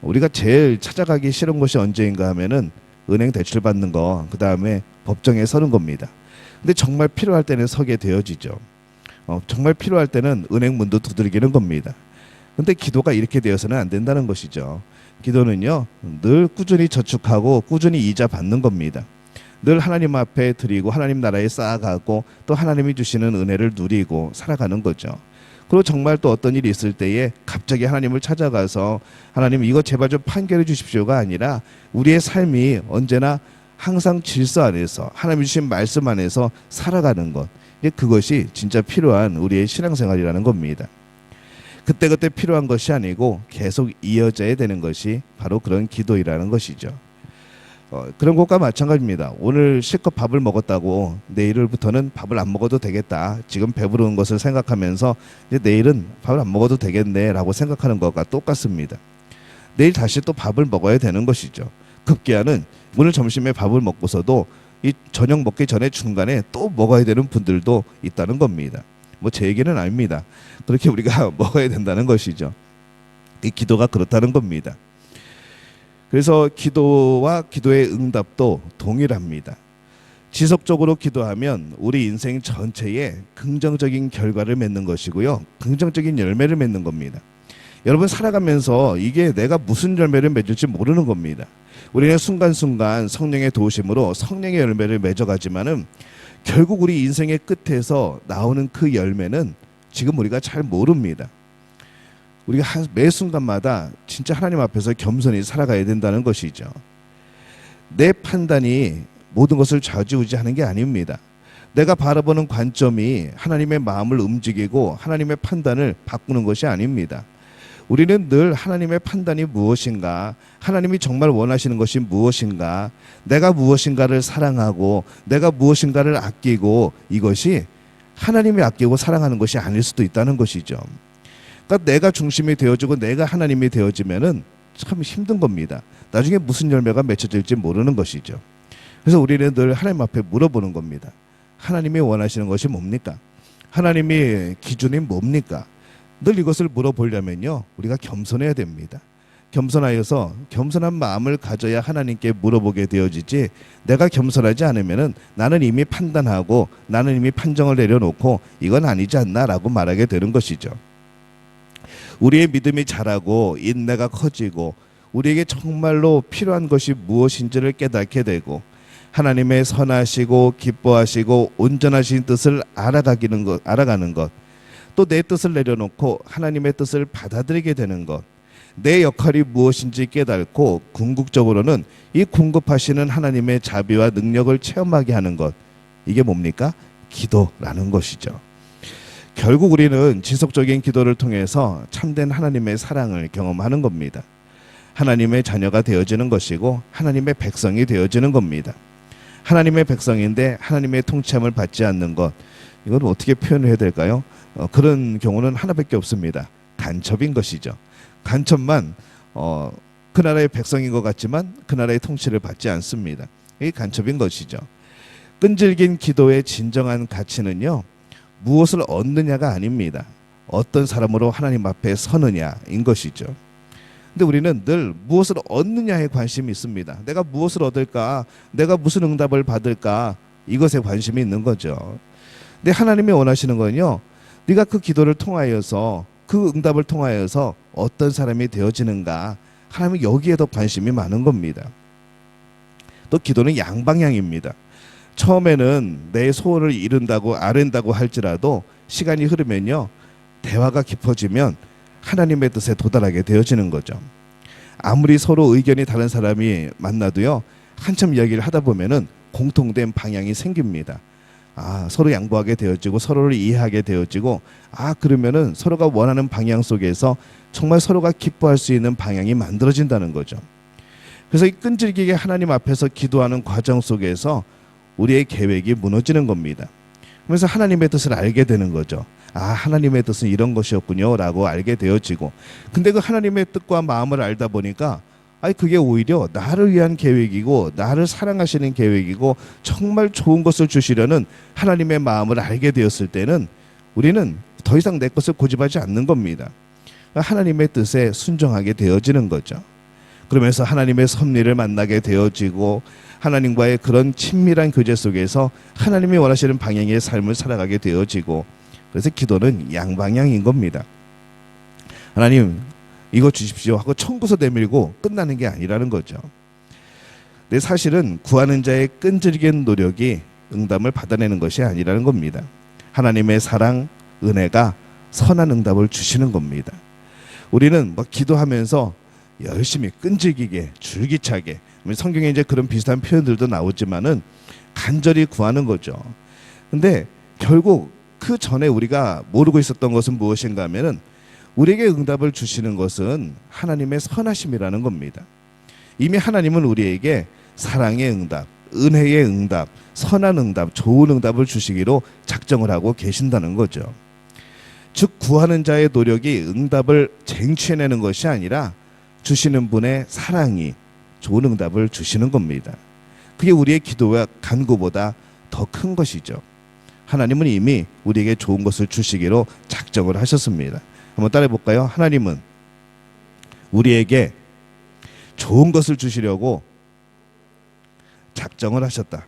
우리가 제일 찾아가기 싫은 곳이 언제인가 하면은 은행 대출 받는 거, 그 다음에 법정에 서는 겁니다. 근데 정말 필요할 때는 서게 되어지죠. 정말 필요할 때는 은행 문도 두드리기는 겁니다. 근데 기도가 이렇게 되어서는 안 된다는 것이죠. 기도는요, 늘 꾸준히 저축하고 꾸준히 이자 받는 겁니다. 늘 하나님 앞에 드리고 하나님 나라에 쌓아가고 또 하나님이 주시는 은혜를 누리고 살아가는 거죠. 그리고 정말 또 어떤 일이 있을 때에 갑자기 하나님을 찾아가서 하나님 이거 제발 좀 판결해 주십시오가 아니라 우리의 삶이 언제나 항상 질서 안에서 하나님 주신 말씀 안에서 살아가는 것, 그것이 진짜 필요한 우리의 신앙생활이라는 겁니다. 그때그때 필요한 것이 아니고 계속 이어져야 되는 것이 바로 그런 기도이라는 것이죠. 그런 것과 마찬가지입니다. 오늘 실컷 밥을 먹었다고 내일부터는 밥을 안 먹어도 되겠다. 지금 배부른 것을 생각하면서 이제 내일은 밥을 안 먹어도 되겠네라고 생각하는 것과 똑같습니다. 내일 다시 또 밥을 먹어야 되는 것이죠. 급기야는 오늘 점심에 밥을 먹고서도 이 저녁 먹기 전에 중간에 또 먹어야 되는 분들도 있다는 겁니다. 뭐 제 얘기는 아닙니다. 그렇게 우리가 먹어야 된다는 것이죠. 이 기도가 그렇다는 겁니다. 그래서 기도와 기도의 응답도 동일합니다. 지속적으로 기도하면 우리 인생 전체에 긍정적인 결과를 맺는 것이고요. 긍정적인 열매를 맺는 겁니다. 여러분 살아가면서 이게 내가 무슨 열매를 맺을지 모르는 겁니다. 우리는 순간순간 성령의 도우심으로 성령의 열매를 맺어가지만은 결국 우리 인생의 끝에서 나오는 그 열매는 지금 우리가 잘 모릅니다. 우리가 매 순간마다 진짜 하나님 앞에서 겸손히 살아가야 된다는 것이죠. 내 판단이 모든 것을 좌지우지하는 게 아닙니다. 내가 바라보는 관점이 하나님의 마음을 움직이고 하나님의 판단을 바꾸는 것이 아닙니다. 우리는 늘 하나님의 판단이 무엇인가, 하나님이 정말 원하시는 것이 무엇인가, 내가 무엇인가를 사랑하고 내가 무엇인가를 아끼고, 이것이 하나님이 아끼고 사랑하는 것이 아닐 수도 있다는 것이죠. 그러니까 내가 중심이 되어지고 내가 하나님이 되어지면은 참 힘든 겁니다. 나중에 무슨 열매가 맺혀질지 모르는 것이죠. 그래서 우리는 늘 하나님 앞에 물어보는 겁니다. 하나님이 원하시는 것이 뭡니까? 하나님의 기준이 뭡니까? 늘 이것을 물어보려면요, 우리가 겸손해야 됩니다. 겸손하여서 겸손한 마음을 가져야 하나님께 물어보게 되어지지, 내가 겸손하지 않으면은 나는 이미 판단하고 나는 이미 판정을 내려놓고 이건 아니지 않나라고 말하게 되는 것이죠. 우리의 믿음이 자라고 인내가 커지고 우리에게 정말로 필요한 것이 무엇인지를 깨닫게 되고 하나님의 선하시고 기뻐하시고 온전하신 뜻을 알아가는 것, 또 내 뜻을 내려놓고 하나님의 뜻을 받아들이게 되는 것, 내 역할이 무엇인지 깨닫고 궁극적으로는 이 공급하시는 하나님의 자비와 능력을 체험하게 하는 것, 이게 뭡니까? 기도라는 것이죠. 결국 우리는 지속적인 기도를 통해서 참된 하나님의 사랑을 경험하는 겁니다. 하나님의 자녀가 되어지는 것이고 하나님의 백성이 되어지는 겁니다. 하나님의 백성인데 하나님의 통치함을 받지 않는 것, 이건 어떻게 표현을 해야 될까요? 그런 경우는 하나밖에 없습니다. 간첩인 것이죠. 간첩만 그 나라의 백성인 것 같지만 그 나라의 통치를 받지 않습니다. 이게 간첩인 것이죠. 끈질긴 기도의 진정한 가치는요, 무엇을 얻느냐가 아닙니다. 어떤 사람으로 하나님 앞에 서느냐인 것이죠. 근데 우리는 늘 무엇을 얻느냐에 관심이 있습니다. 내가 무엇을 얻을까? 내가 무슨 응답을 받을까? 이것에 관심이 있는 거죠. 근데 하나님이 원하시는 건요, 네가 그 기도를 통하여서 그 응답을 통하여서 어떤 사람이 되어지는가, 하나님은 여기에 더 관심이 많은 겁니다. 또 기도는 양방향입니다. 처음에는 내 소원을 이룬다고 아른다고 할지라도 시간이 흐르면요, 대화가 깊어지면 하나님의 뜻에 도달하게 되어지는 거죠. 아무리 서로 의견이 다른 사람이 만나도요, 한참 이야기를 하다 보면은 공통된 방향이 생깁니다. 서로 양보하게 되어지고 서로를 이해하게 되어지고, 그러면은 서로가 원하는 방향 속에서 정말 서로가 기뻐할 수 있는 방향이 만들어진다는 거죠. 그래서 이 끈질기게 하나님 앞에서 기도하는 과정 속에서 우리의 계획이 무너지는 겁니다. 그래서 하나님의 뜻을 알게 되는 거죠. 아, 하나님의 뜻은 이런 것이었군요 라고 알게 되어지고, 근데 그 하나님의 뜻과 마음을 알다 보니까 그게 오히려 나를 위한 계획이고 나를 사랑하시는 계획이고 정말 좋은 것을 주시려는 하나님의 마음을 알게 되었을 때는 우리는 더 이상 내 것을 고집하지 않는 겁니다. 하나님의 뜻에 순종하게 되어지는 거죠. 그러면서 하나님의 섭리를 만나게 되어지고 하나님과의 그런 친밀한 교제 속에서 하나님이 원하시는 방향의 삶을 살아가게 되어지고, 그래서 기도는 양방향인 겁니다. 하나님 이거 주십시오 하고 청구서 내밀고 끝나는 게 아니라는 거죠. 근데 사실은 구하는 자의 끈질긴 노력이 응답을 받아내는 것이 아니라는 겁니다. 하나님의 사랑, 은혜가 선한 응답을 주시는 겁니다. 우리는 막 기도하면서 열심히 끈질기게 줄기차게, 성경에 이제 그런 비슷한 표현들도 나오지만은 간절히 구하는 거죠. 근데 결국 그 전에 우리가 모르고 있었던 것은 무엇인가 하면은 우리에게 응답을 주시는 것은 하나님의 선하심이라는 겁니다. 이미 하나님은 우리에게 사랑의 응답, 은혜의 응답, 선한 응답, 좋은 응답을 주시기로 작정을 하고 계신다는 거죠. 즉 구하는 자의 노력이 응답을 쟁취해내는 것이 아니라 주시는 분의 사랑이 좋은 응답을 주시는 겁니다. 그게 우리의 기도와 간구보다 더 큰 것이죠. 하나님은 이미 우리에게 좋은 것을 주시기로 작정을 하셨습니다. 한번 따라해 볼까요? 하나님은 우리에게 좋은 것을 주시려고 작정을 하셨다.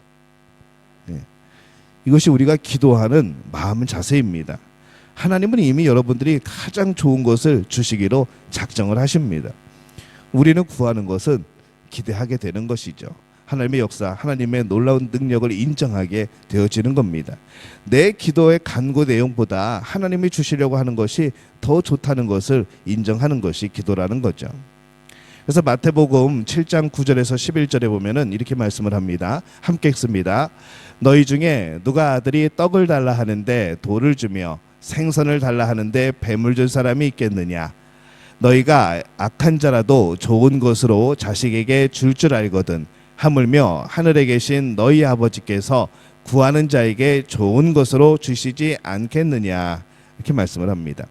이것이 우리가 기도하는 마음 자세입니다. 하나님은 이미 여러분들이 가장 좋은 것을 주시기로 작정을 하십니다. 우리는 구하는 것은 기대하게 되는 것이죠. 하나님의 역사, 하나님의 놀라운 능력을 인정하게 되어지는 겁니다. 내 기도의 간구 내용보다 하나님이 주시려고 하는 것이 더 좋다는 것을 인정하는 것이 기도라는 거죠. 그래서 마태복음 7장 9절에서 11절에 보면은 이렇게 말씀을 합니다. 함께 읽습니다. 너희 중에 누가 아들이 떡을 달라 하는데 돌을 주며 생선을 달라 하는데 뱀을 줄 사람이 있겠느냐? 너희가 악한 자라도 좋은 것으로 자식에게 줄 줄 알거든 하물며 하늘에 계신 너희 아버지께서 구하는 자에게 좋은 것으로 주시지 않겠느냐, 이렇게 말씀을 합니다.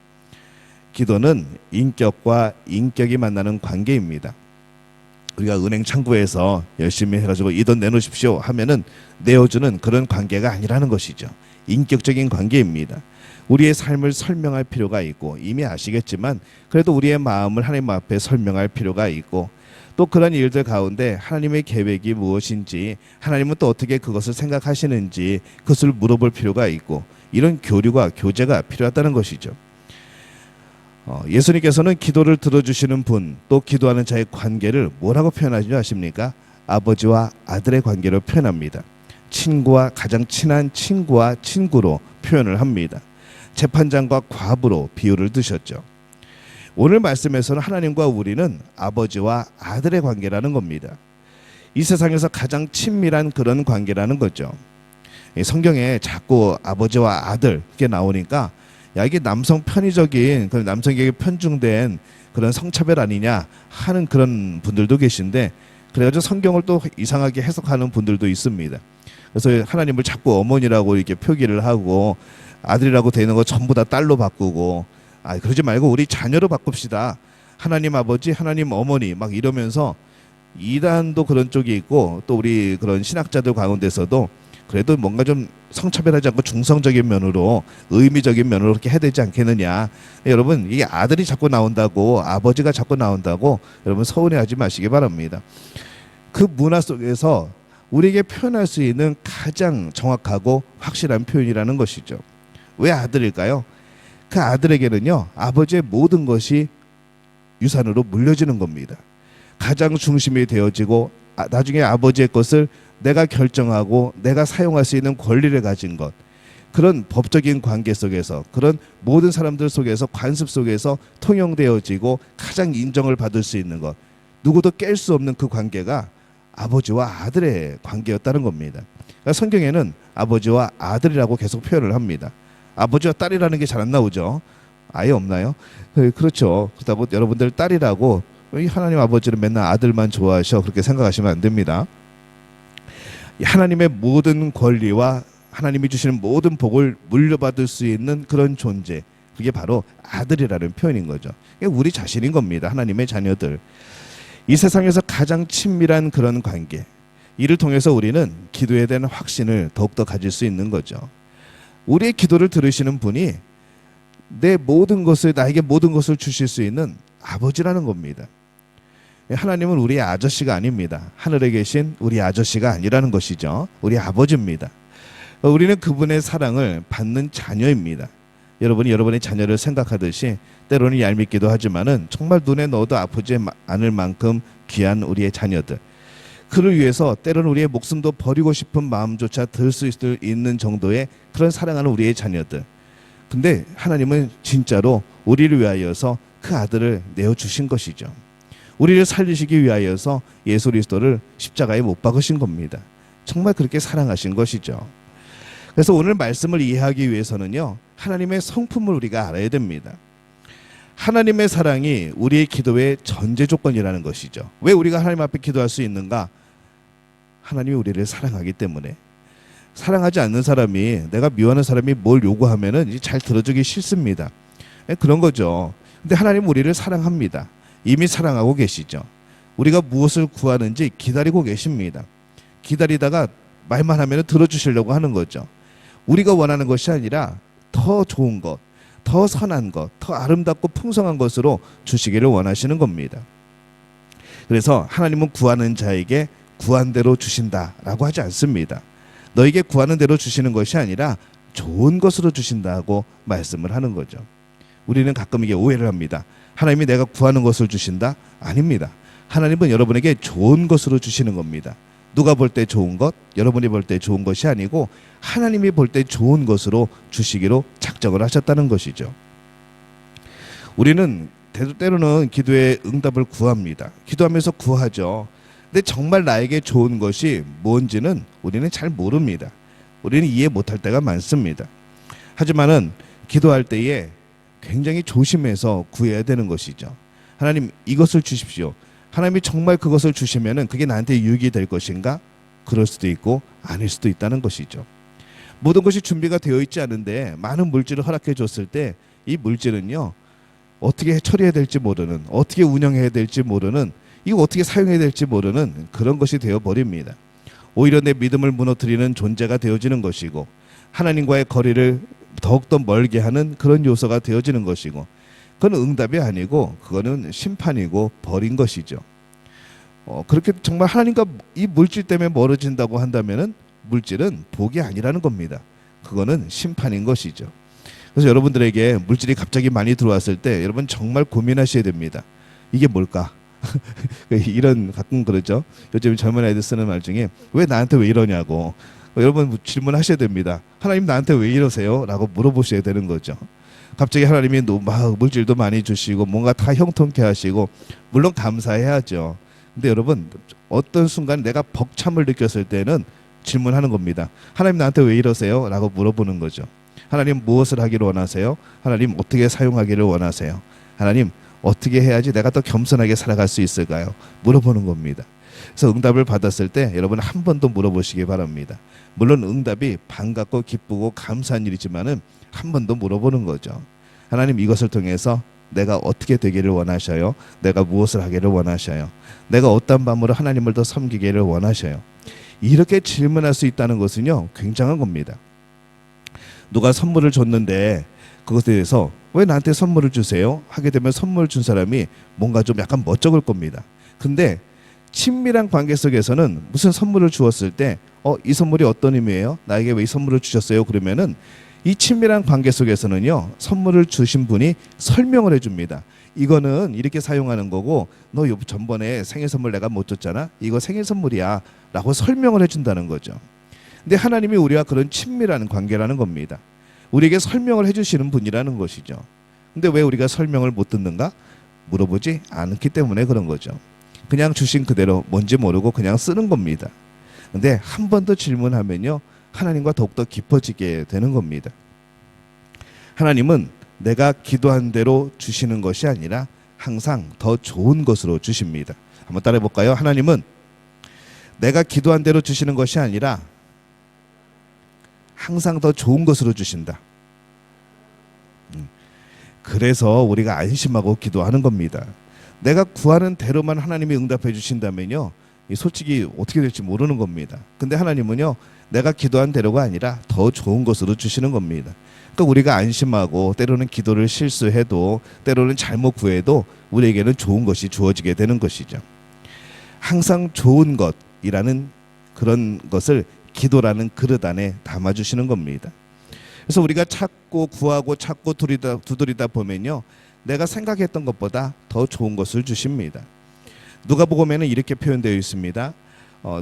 기도는 인격과 인격이 만나는 관계입니다. 우리가 은행 창구에서 열심히 해가지고 이 돈 내놓으십시오 하면은 내어주는 그런 관계가 아니라는 것이죠. 인격적인 관계입니다. 우리의 삶을 설명할 필요가 있고, 이미 아시겠지만 그래도 우리의 마음을 하나님 앞에 설명할 필요가 있고, 또 그런 일들 가운데 하나님의 계획이 무엇인지, 하나님은 또 어떻게 그것을 생각하시는지 그것을 물어볼 필요가 있고, 이런 교류가 교제가 필요하다는 것이죠. 예수님께서는 기도를 들어주시는 분, 또 기도하는 자의 관계를 뭐라고 표현하시는지 아십니까? 아버지와 아들의 관계로 표현합니다. 친구와 가장 친한 친구와 친구로 표현을 합니다. 재판장과 과부로 비유를 드셨죠. 오늘 말씀에서는 하나님과 우리는 아버지와 아들의 관계라는 겁니다. 이 세상에서 가장 친밀한 그런 관계라는 거죠. 성경에 자꾸 아버지와 아들 이렇게 나오니까 이게 남성 편의적인, 남성에게 편중된 그런 성차별 아니냐 하는 그런 분들도 계신데, 그래가지고 성경을 또 이상하게 해석하는 분들도 있습니다. 그래서 하나님을 자꾸 어머니라고 이렇게 표기를 하고 아들이라고 되는 거 전부 다 딸로 바꾸고, 그러지 말고 우리 자녀로 바꿉시다. 하나님 아버지, 하나님 어머니 막 이러면서 이단도 그런 쪽이 있고, 또 우리 그런 신학자들 가운데서도 그래도 뭔가 좀 성차별하지 않고 중성적인 면으로, 의미적인 면으로 그렇게 해야 되지 않겠느냐. 여러분, 이게 아들이 자꾸 나온다고, 아버지가 자꾸 나온다고 여러분 서운해하지 마시기 바랍니다. 그 문화 속에서 우리에게 표현할 수 있는 가장 정확하고 확실한 표현이라는 것이죠. 왜 아들일까요? 그 아들에게는요, 아버지의 모든 것이 유산으로 물려지는 겁니다. 가장 중심이 되어지고, 나중에 아버지의 것을 내가 결정하고 내가 사용할 수 있는 권리를 가진 것, 그런 법적인 관계 속에서, 그런 모든 사람들 속에서, 관습 속에서 통용되어지고 가장 인정을 받을 수 있는 것, 누구도 깰 수 없는 그 관계가 아버지와 아들의 관계였다는 겁니다. 그러니까 성경에는 아버지와 아들이라고 계속 표현을 합니다. 아버지와 딸이라는 게 잘 안 나오죠. 아예 없나요? 그렇죠. 그렇다 보니 여러분들 딸이라고, 하나님 아버지는 맨날 아들만 좋아하셔, 그렇게 생각하시면 안 됩니다. 하나님의 모든 권리와 하나님이 주시는 모든 복을 물려받을 수 있는 그런 존재, 그게 바로 아들이라는 표현인 거죠. 우리 자신인 겁니다. 하나님의 자녀들. 이 세상에서 가장 친밀한 그런 관계, 이를 통해서 우리는 기도에 대한 확신을 더욱더 가질 수 있는 거죠. 우리의 기도를 들으시는 분이 내 모든 것을, 나에게 모든 것을 주실 수 있는 아버지라는 겁니다. 하나님은 우리의 아저씨가 아닙니다. 하늘에 계신 우리 아저씨가 아니라는 것이죠. 우리 아버지입니다. 우리는 그분의 사랑을 받는 자녀입니다. 여러분이 여러분의 자녀를 생각하듯이 때로는 얄밉기도 하지만은 정말 눈에 넣어도 아프지 않을 만큼 귀한 우리의 자녀들, 그를 위해서 때로는 우리의 목숨도 버리고 싶은 마음조차 들 수 있는 정도의 그런 사랑하는 우리의 자녀들. 근데 하나님은 진짜로 우리를 위하여서 그 아들을 내어주신 것이죠. 우리를 살리시기 위하여서 예수 그리스도를 십자가에 못 박으신 겁니다. 정말 그렇게 사랑하신 것이죠. 그래서 오늘 말씀을 이해하기 위해서는요, 하나님의 성품을 우리가 알아야 됩니다. 하나님의 사랑이 우리의 기도의 전제 조건이라는 것이죠. 왜 우리가 하나님 앞에 기도할 수 있는가? 하나님이 우리를 사랑하기 때문에. 사랑하지 않는 사람이, 내가 미워하는 사람이 뭘 요구하면은 잘 들어주기 싫습니다. 그런 거죠. 근데 하나님은 우리를 사랑합니다. 이미 사랑하고 계시죠. 우리가 무엇을 구하는지 기다리고 계십니다. 기다리다가 말만 하면 들어주시려고 하는 거죠. 우리가 원하는 것이 아니라 더 좋은 것, 더 선한 것, 더 아름답고 풍성한 것으로 주시기를 원하시는 겁니다. 그래서 하나님은 구하는 자에게 구한 대로 주신다라고 하지 않습니다. 너에게 구하는 대로 주시는 것이 아니라 좋은 것으로 주신다고 말씀을 하는 거죠. 우리는 가끔 이게 오해를 합니다. 하나님이 내가 구하는 것을 주신다? 아닙니다. 하나님은 여러분에게 좋은 것으로 주시는 겁니다. 누가 볼 때 좋은 것, 여러분이 볼 때 좋은 것이 아니고 하나님이 볼 때 좋은 것으로 주시기로 작정을 하셨다는 것이죠. 우리는 때로는 기도의 응답을 구합니다. 기도하면서 구하죠. 근데 정말 나에게 좋은 것이 뭔지는 우리는 잘 모릅니다. 우리는 이해 못할 때가 많습니다. 하지만은 기도할 때에 굉장히 조심해서 구해야 되는 것이죠. 하나님, 이것을 주십시오. 하나님이 정말 그것을 주시면은 그게 나한테 유익이 될 것인가? 그럴 수도 있고 아닐 수도 있다는 것이죠. 모든 것이 준비가 되어 있지 않은데 많은 물질을 허락해 줬을 때 이 물질은요, 어떻게 처리해야 될지 모르는, 어떻게 운영해야 될지 모르는, 이거 어떻게 사용해야 될지 모르는 그런 것이 되어버립니다. 오히려 내 믿음을 무너뜨리는 존재가 되어지는 것이고 하나님과의 거리를 더욱더 멀게 하는 그런 요소가 되어지는 것이고, 그건 응답이 아니고 그거는 심판이고 벌인 것이죠. 그렇게 정말 하나님과 이 물질 때문에 멀어진다고 한다면은 물질은 복이 아니라는 겁니다. 그거는 심판인 것이죠. 그래서 여러분들에게 물질이 갑자기 많이 들어왔을 때 여러분 정말 고민하셔야 됩니다. 이게 뭘까? 이런, 가끔 그러죠. 요즘 젊은 아이들 쓰는 말 중에 왜 나한테 왜 이러냐고. 여러분 질문하셔야 됩니다. 하나님 나한테 왜 이러세요? 라고 물어보셔야 되는 거죠. 갑자기 하나님이 막 물질도 많이 주시고 뭔가 다 형통케 하시고 물론 감사해야죠. 근데 여러분 어떤 순간 내가 벅참을 느꼈을 때는 질문하는 겁니다. 하나님 나한테 왜 이러세요? 라고 물어보는 거죠. 하나님 무엇을 하기를 원하세요? 하나님 어떻게 사용하기를 원하세요? 하나님 어떻게 해야지 내가 더 겸손하게 살아갈 수 있을까요? 물어보는 겁니다. 그래서 응답을 받았을 때 여러분 한 번 더 물어보시기 바랍니다. 물론 응답이 반갑고 기쁘고 감사한 일이지만은 한 번 더 물어보는 거죠. 하나님 이것을 통해서 내가 어떻게 되기를 원하셔요? 내가 무엇을 하기를 원하셔요? 내가 어떤 마음으로 하나님을 더 섬기기를 원하셔요? 이렇게 질문할 수 있다는 것은요, 굉장한 겁니다. 누가 선물을 줬는데 그것에 대해서 왜 나한테 선물을 주세요? 하게 되면 선물 준 사람이 뭔가 좀 약간 멋쩍을 겁니다. 근데 친밀한 관계 속에서는 무슨 선물을 주었을 때 이 선물이 어떤 의미예요? 나에게 왜 이 선물을 주셨어요? 그러면은 이 친밀한 관계 속에서는요, 선물을 주신 분이 설명을 해줍니다. 이거는 이렇게 사용하는 거고 너 전번에 생일 선물 내가 못 줬잖아? 이거 생일 선물이야 라고 설명을 해준다는 거죠. 근데 하나님이 우리와 그런 친밀한 관계라는 겁니다. 우리에게 설명을 해주시는 분이라는 것이죠. 근데 왜 우리가 설명을 못 듣는가? 물어보지 않기 때문에 그런 거죠. 그냥 주신 그대로 뭔지 모르고 그냥 쓰는 겁니다. 근데 한 번 더 질문하면요, 하나님과 더욱더 깊어지게 되는 겁니다. 하나님은 내가 기도한 대로 주시는 것이 아니라 항상 더 좋은 것으로 주십니다. 한번 따라해 볼까요? 하나님은 내가 기도한 대로 주시는 것이 아니라 항상 더 좋은 것으로 주신다. 그래서 우리가 안심하고 기도하는 겁니다. 내가 구하는 대로만 하나님이 응답해 주신다면요, 솔직히 어떻게 될지 모르는 겁니다. 근데 하나님은요, 내가 기도한 대로가 아니라 더 좋은 것으로 주시는 겁니다. 그러니까 우리가 안심하고 때로는 기도를 실수해도 때로는 잘못 구해도 우리에게는 좋은 것이 주어지게 되는 것이죠. 항상 좋은 것이라는 그런 것을 기도라는 그릇 안에 담아주시는 겁니다. 그래서 우리가 찾고 구하고 찾고 두드리다 보면요, 내가 생각했던 것보다 더 좋은 것을 주십니다. 누가복음에는 이렇게 표현되어 있습니다.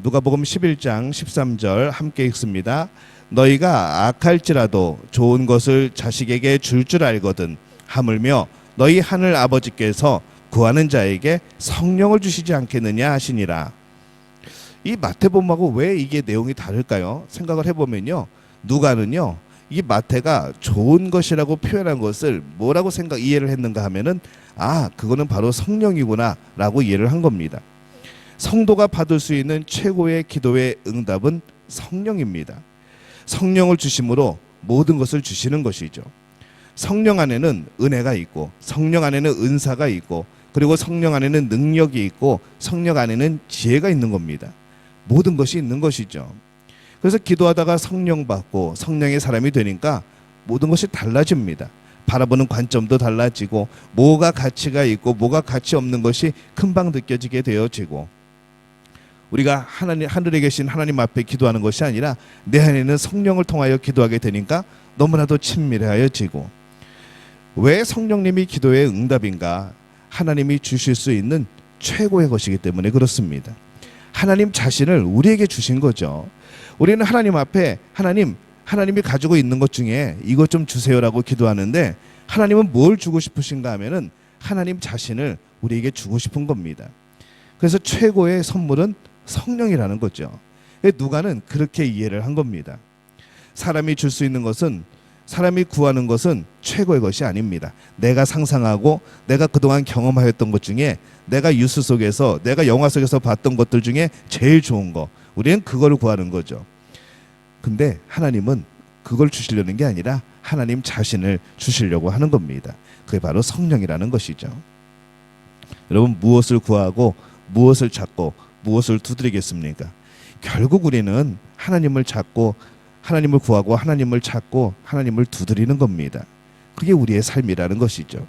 누가복음 11장 13절 함께 읽습니다. 너희가 악할지라도 좋은 것을 자식에게 줄 알거든 하물며 너희 하늘 아버지께서 구하는 자에게 성령을 주시지 않겠느냐 하시니라. 이 마태복음하고 왜 이게 내용이 다를까요? 생각을 해보면요, 누가는요, 이 마태가 좋은 것이라고 표현한 것을 뭐라고 이해를 했는가 하면은, 그거는 바로 성령이구나 라고 이해를 한 겁니다. 성도가 받을 수 있는 최고의 기도의 응답은 성령입니다. 성령을 주심으로 모든 것을 주시는 것이죠. 성령 안에는 은혜가 있고, 성령 안에는 은사가 있고, 그리고 성령 안에는 능력이 있고, 성령 안에는 지혜가 있는 겁니다. 모든 것이 있는 것이죠. 그래서 기도하다가 성령 받고 성령의 사람이 되니까 모든 것이 달라집니다. 바라보는 관점도 달라지고, 뭐가 가치가 있고 뭐가 가치 없는 것이 금방 느껴지게 되어지고, 우리가 하늘에 계신 하나님 앞에 기도하는 것이 아니라 내 안에는 성령을 통하여 기도하게 되니까 너무나도 친밀해지고, 왜 성령님이 기도의 응답인가? 하나님이 주실 수 있는 최고의 것이기 때문에 그렇습니다. 하나님 자신을 우리에게 주신 거죠. 우리는 하나님 앞에 하나님이 가지고 있는 것 중에 이것 좀 주세요라고 기도하는데, 하나님은 뭘 주고 싶으신가 하면은 하나님 자신을 우리에게 주고 싶은 겁니다. 그래서 최고의 선물은 성령이라는 거죠. 누가는 그렇게 이해를 한 겁니다. 사람이 줄 수 있는 것은, 사람이 구하는 것은 최고의 것이 아닙니다. 내가 상상하고 내가 그동안 경험하였던 것 중에, 내가 뉴스 속에서, 내가 영화 속에서 봤던 것들 중에 제일 좋은 거, 우리는 그걸 구하는 거죠. 근데 하나님은 그걸 주시려는 게 아니라 하나님 자신을 주시려고 하는 겁니다. 그게 바로 성령이라는 것이죠. 여러분, 무엇을 구하고 무엇을 찾고 무엇을 두드리겠습니까? 결국 우리는 하나님을 찾고 하나님을 구하고 하나님을 찾고 하나님을 두드리는 겁니다. 그게 우리의 삶이라는 것이죠.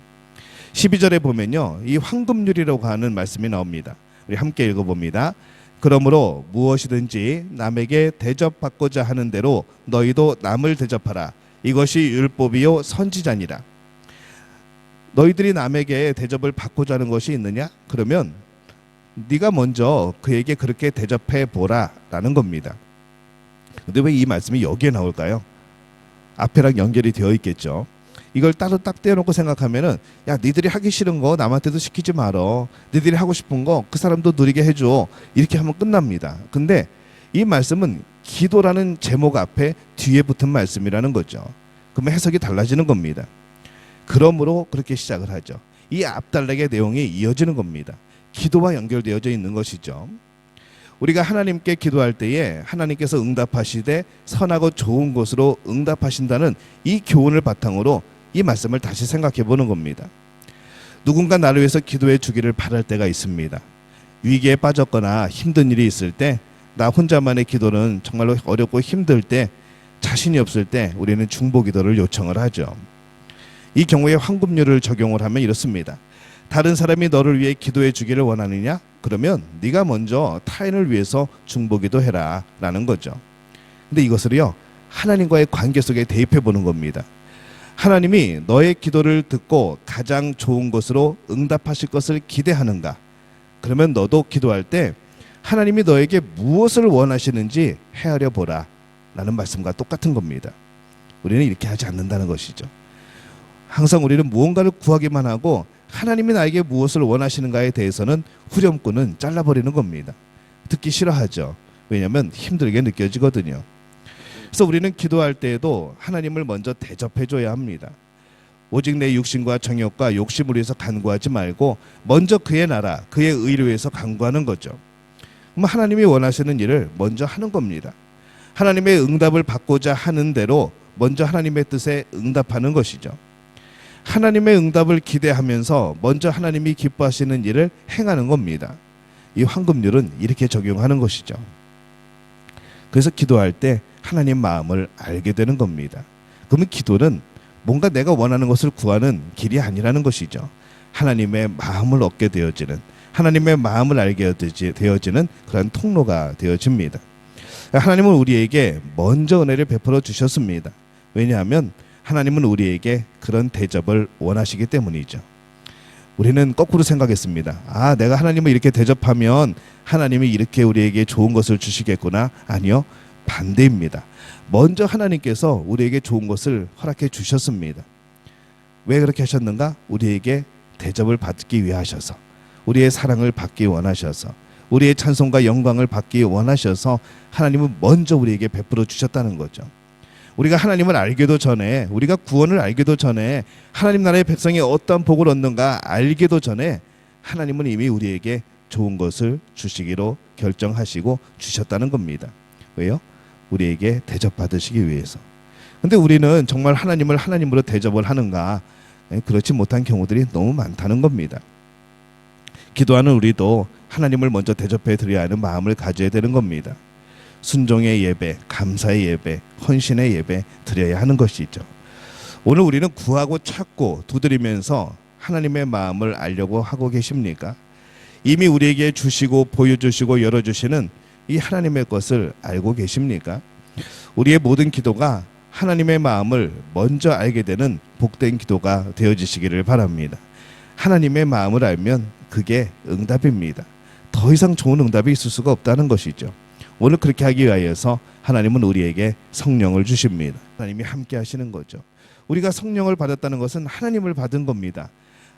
12절에 보면요, 이 황금률이라고 하는 말씀이 나옵니다. 우리 함께 읽어봅니다. 그러므로 무엇이든지 남에게 대접받고자 하는 대로 너희도 남을 대접하라. 이것이 율법이요 선지자니라. 너희들이 남에게 대접을 받고자 하는 것이 있느냐? 그러면 네가 먼저 그에게 그렇게 대접해 보라 라는 겁니다. 근데 왜 이 말씀이 여기에 나올까요? 앞에랑 연결이 되어 있겠죠. 이걸 따로 딱 떼어놓고 생각하면은, 야, 니들이 하기 싫은 거 남한테도 시키지 말어. 니들이 하고 싶은 거 그 사람도 누리게 해줘. 이렇게 하면 끝납니다. 근데 이 말씀은 기도라는 제목 앞에 뒤에 붙은 말씀이라는 거죠. 그러면 해석이 달라지는 겁니다. 그러므로 그렇게 시작을 하죠. 이 앞단락의 내용이 이어지는 겁니다. 기도와 연결되어져 있는 것이죠. 우리가 하나님께 기도할 때에 하나님께서 응답하시되 선하고 좋은 것으로 응답하신다는 이 교훈을 바탕으로 이 말씀을 다시 생각해 보는 겁니다. 누군가 나를 위해서 기도해 주기를 바랄 때가 있습니다. 위기에 빠졌거나 힘든 일이 있을 때, 나 혼자만의 기도는 정말로 어렵고 힘들 때, 자신이 없을 때 우리는 중보 기도를 요청을 하죠. 이 경우에 황금률을 적용을 하면 이렇습니다. 다른 사람이 너를 위해 기도해 주기를 원하느냐? 그러면 네가 먼저 타인을 위해서 중보 기도해라 라는 거죠. 근데 이것을요, 하나님과의 관계 속에 대입해 보는 겁니다. 하나님이 너의 기도를 듣고 가장 좋은 것으로 응답하실 것을 기대하는가? 그러면 너도 기도할 때 하나님이 너에게 무엇을 원하시는지 헤아려 보라 라는 말씀과 똑같은 겁니다. 우리는 이렇게 하지 않는다는 것이죠. 항상 우리는 무언가를 구하기만 하고 하나님이 나에게 무엇을 원하시는가에 대해서는 후렴구는 잘라버리는 겁니다. 듣기 싫어하죠. 왜냐하면 힘들게 느껴지거든요. 그래서 우리는 기도할 때에도 하나님을 먼저 대접해줘야 합니다. 오직 내 육신과 정욕과 욕심을 위해서 간구하지 말고 먼저 그의 나라, 그의 의를 위해서 간구하는 거죠. 그럼 하나님이 원하시는 일을 먼저 하는 겁니다. 하나님의 응답을 받고자 하는 대로 먼저 하나님의 뜻에 응답하는 것이죠. 하나님의 응답을 기대하면서 먼저 하나님이 기뻐하시는 일을 행하는 겁니다. 이 황금률은 이렇게 적용하는 것이죠. 그래서 기도할 때 하나님 마음을 알게 되는 겁니다. 그러면 기도는 뭔가 내가 원하는 것을 구하는 길이 아니라는 것이죠. 하나님의 마음을 얻게 되어지는, 하나님의 마음을 알게 되어지는 그런 통로가 되어집니다. 하나님은 우리에게 먼저 은혜를 베풀어 주셨습니다. 왜냐하면 하나님은 우리에게 그런 대접을 원하시기 때문이죠. 우리는 거꾸로 생각했습니다. 내가 하나님을 이렇게 대접하면 하나님이 이렇게 우리에게 좋은 것을 주시겠구나. 아니요, 반대입니다. 먼저 하나님께서 우리에게 좋은 것을 허락해 주셨습니다. 왜 그렇게 하셨는가? 우리에게 대접을 받기 위해 하셔서, 우리의 사랑을 받기 원하셔서, 우리의 찬송과 영광을 받기 원하셔서 하나님은 먼저 우리에게 베풀어 주셨다는 거죠. 우리가 하나님을 알기도 전에, 우리가 구원을 알기도 전에, 하나님 나라의 백성이 어떠한 복을 얻는가 알기도 전에 하나님은 이미 우리에게 좋은 것을 주시기로 결정하시고 주셨다는 겁니다. 왜요? 우리에게 대접받으시기 위해서. 근데 우리는 정말 하나님을 하나님으로 대접을 하는가? 그렇지 못한 경우들이 너무 많다는 겁니다. 기도하는 우리도 하나님을 먼저 대접해 드려야 하는 마음을 가져야 되는 겁니다. 순종의 예배, 감사의 예배, 헌신의 예배 드려야 하는 것이죠. 오늘 우리는 구하고 찾고 두드리면서 하나님의 마음을 알려고 하고 계십니까? 이미 우리에게 주시고 보여주시고 열어주시는 이 하나님의 것을 알고 계십니까? 우리의 모든 기도가 하나님의 마음을 먼저 알게 되는 복된 기도가 되어지시기를 바랍니다. 하나님의 마음을 알면 그게 응답입니다. 더 이상 좋은 응답이 있을 수가 없다는 것이죠. 오늘 그렇게 하기 위하여서 하나님은 우리에게 성령을 주십니다. 하나님이 함께 하시는 거죠. 우리가 성령을 받았다는 것은 하나님을 받은 겁니다.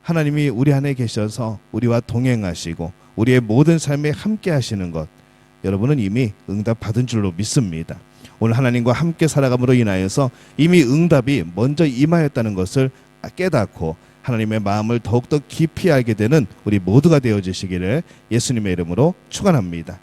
하나님이 우리 안에 계셔서 우리와 동행하시고 우리의 모든 삶에 함께 하시는 것, 여러분은 이미 응답 받은 줄로 믿습니다. 오늘 하나님과 함께 살아감으로 인하여서 이미 응답이 먼저 임하였다는 것을 깨닫고 하나님의 마음을 더욱더 깊이 알게 되는 우리 모두가 되어지시기를 예수님의 이름으로 축원합니다.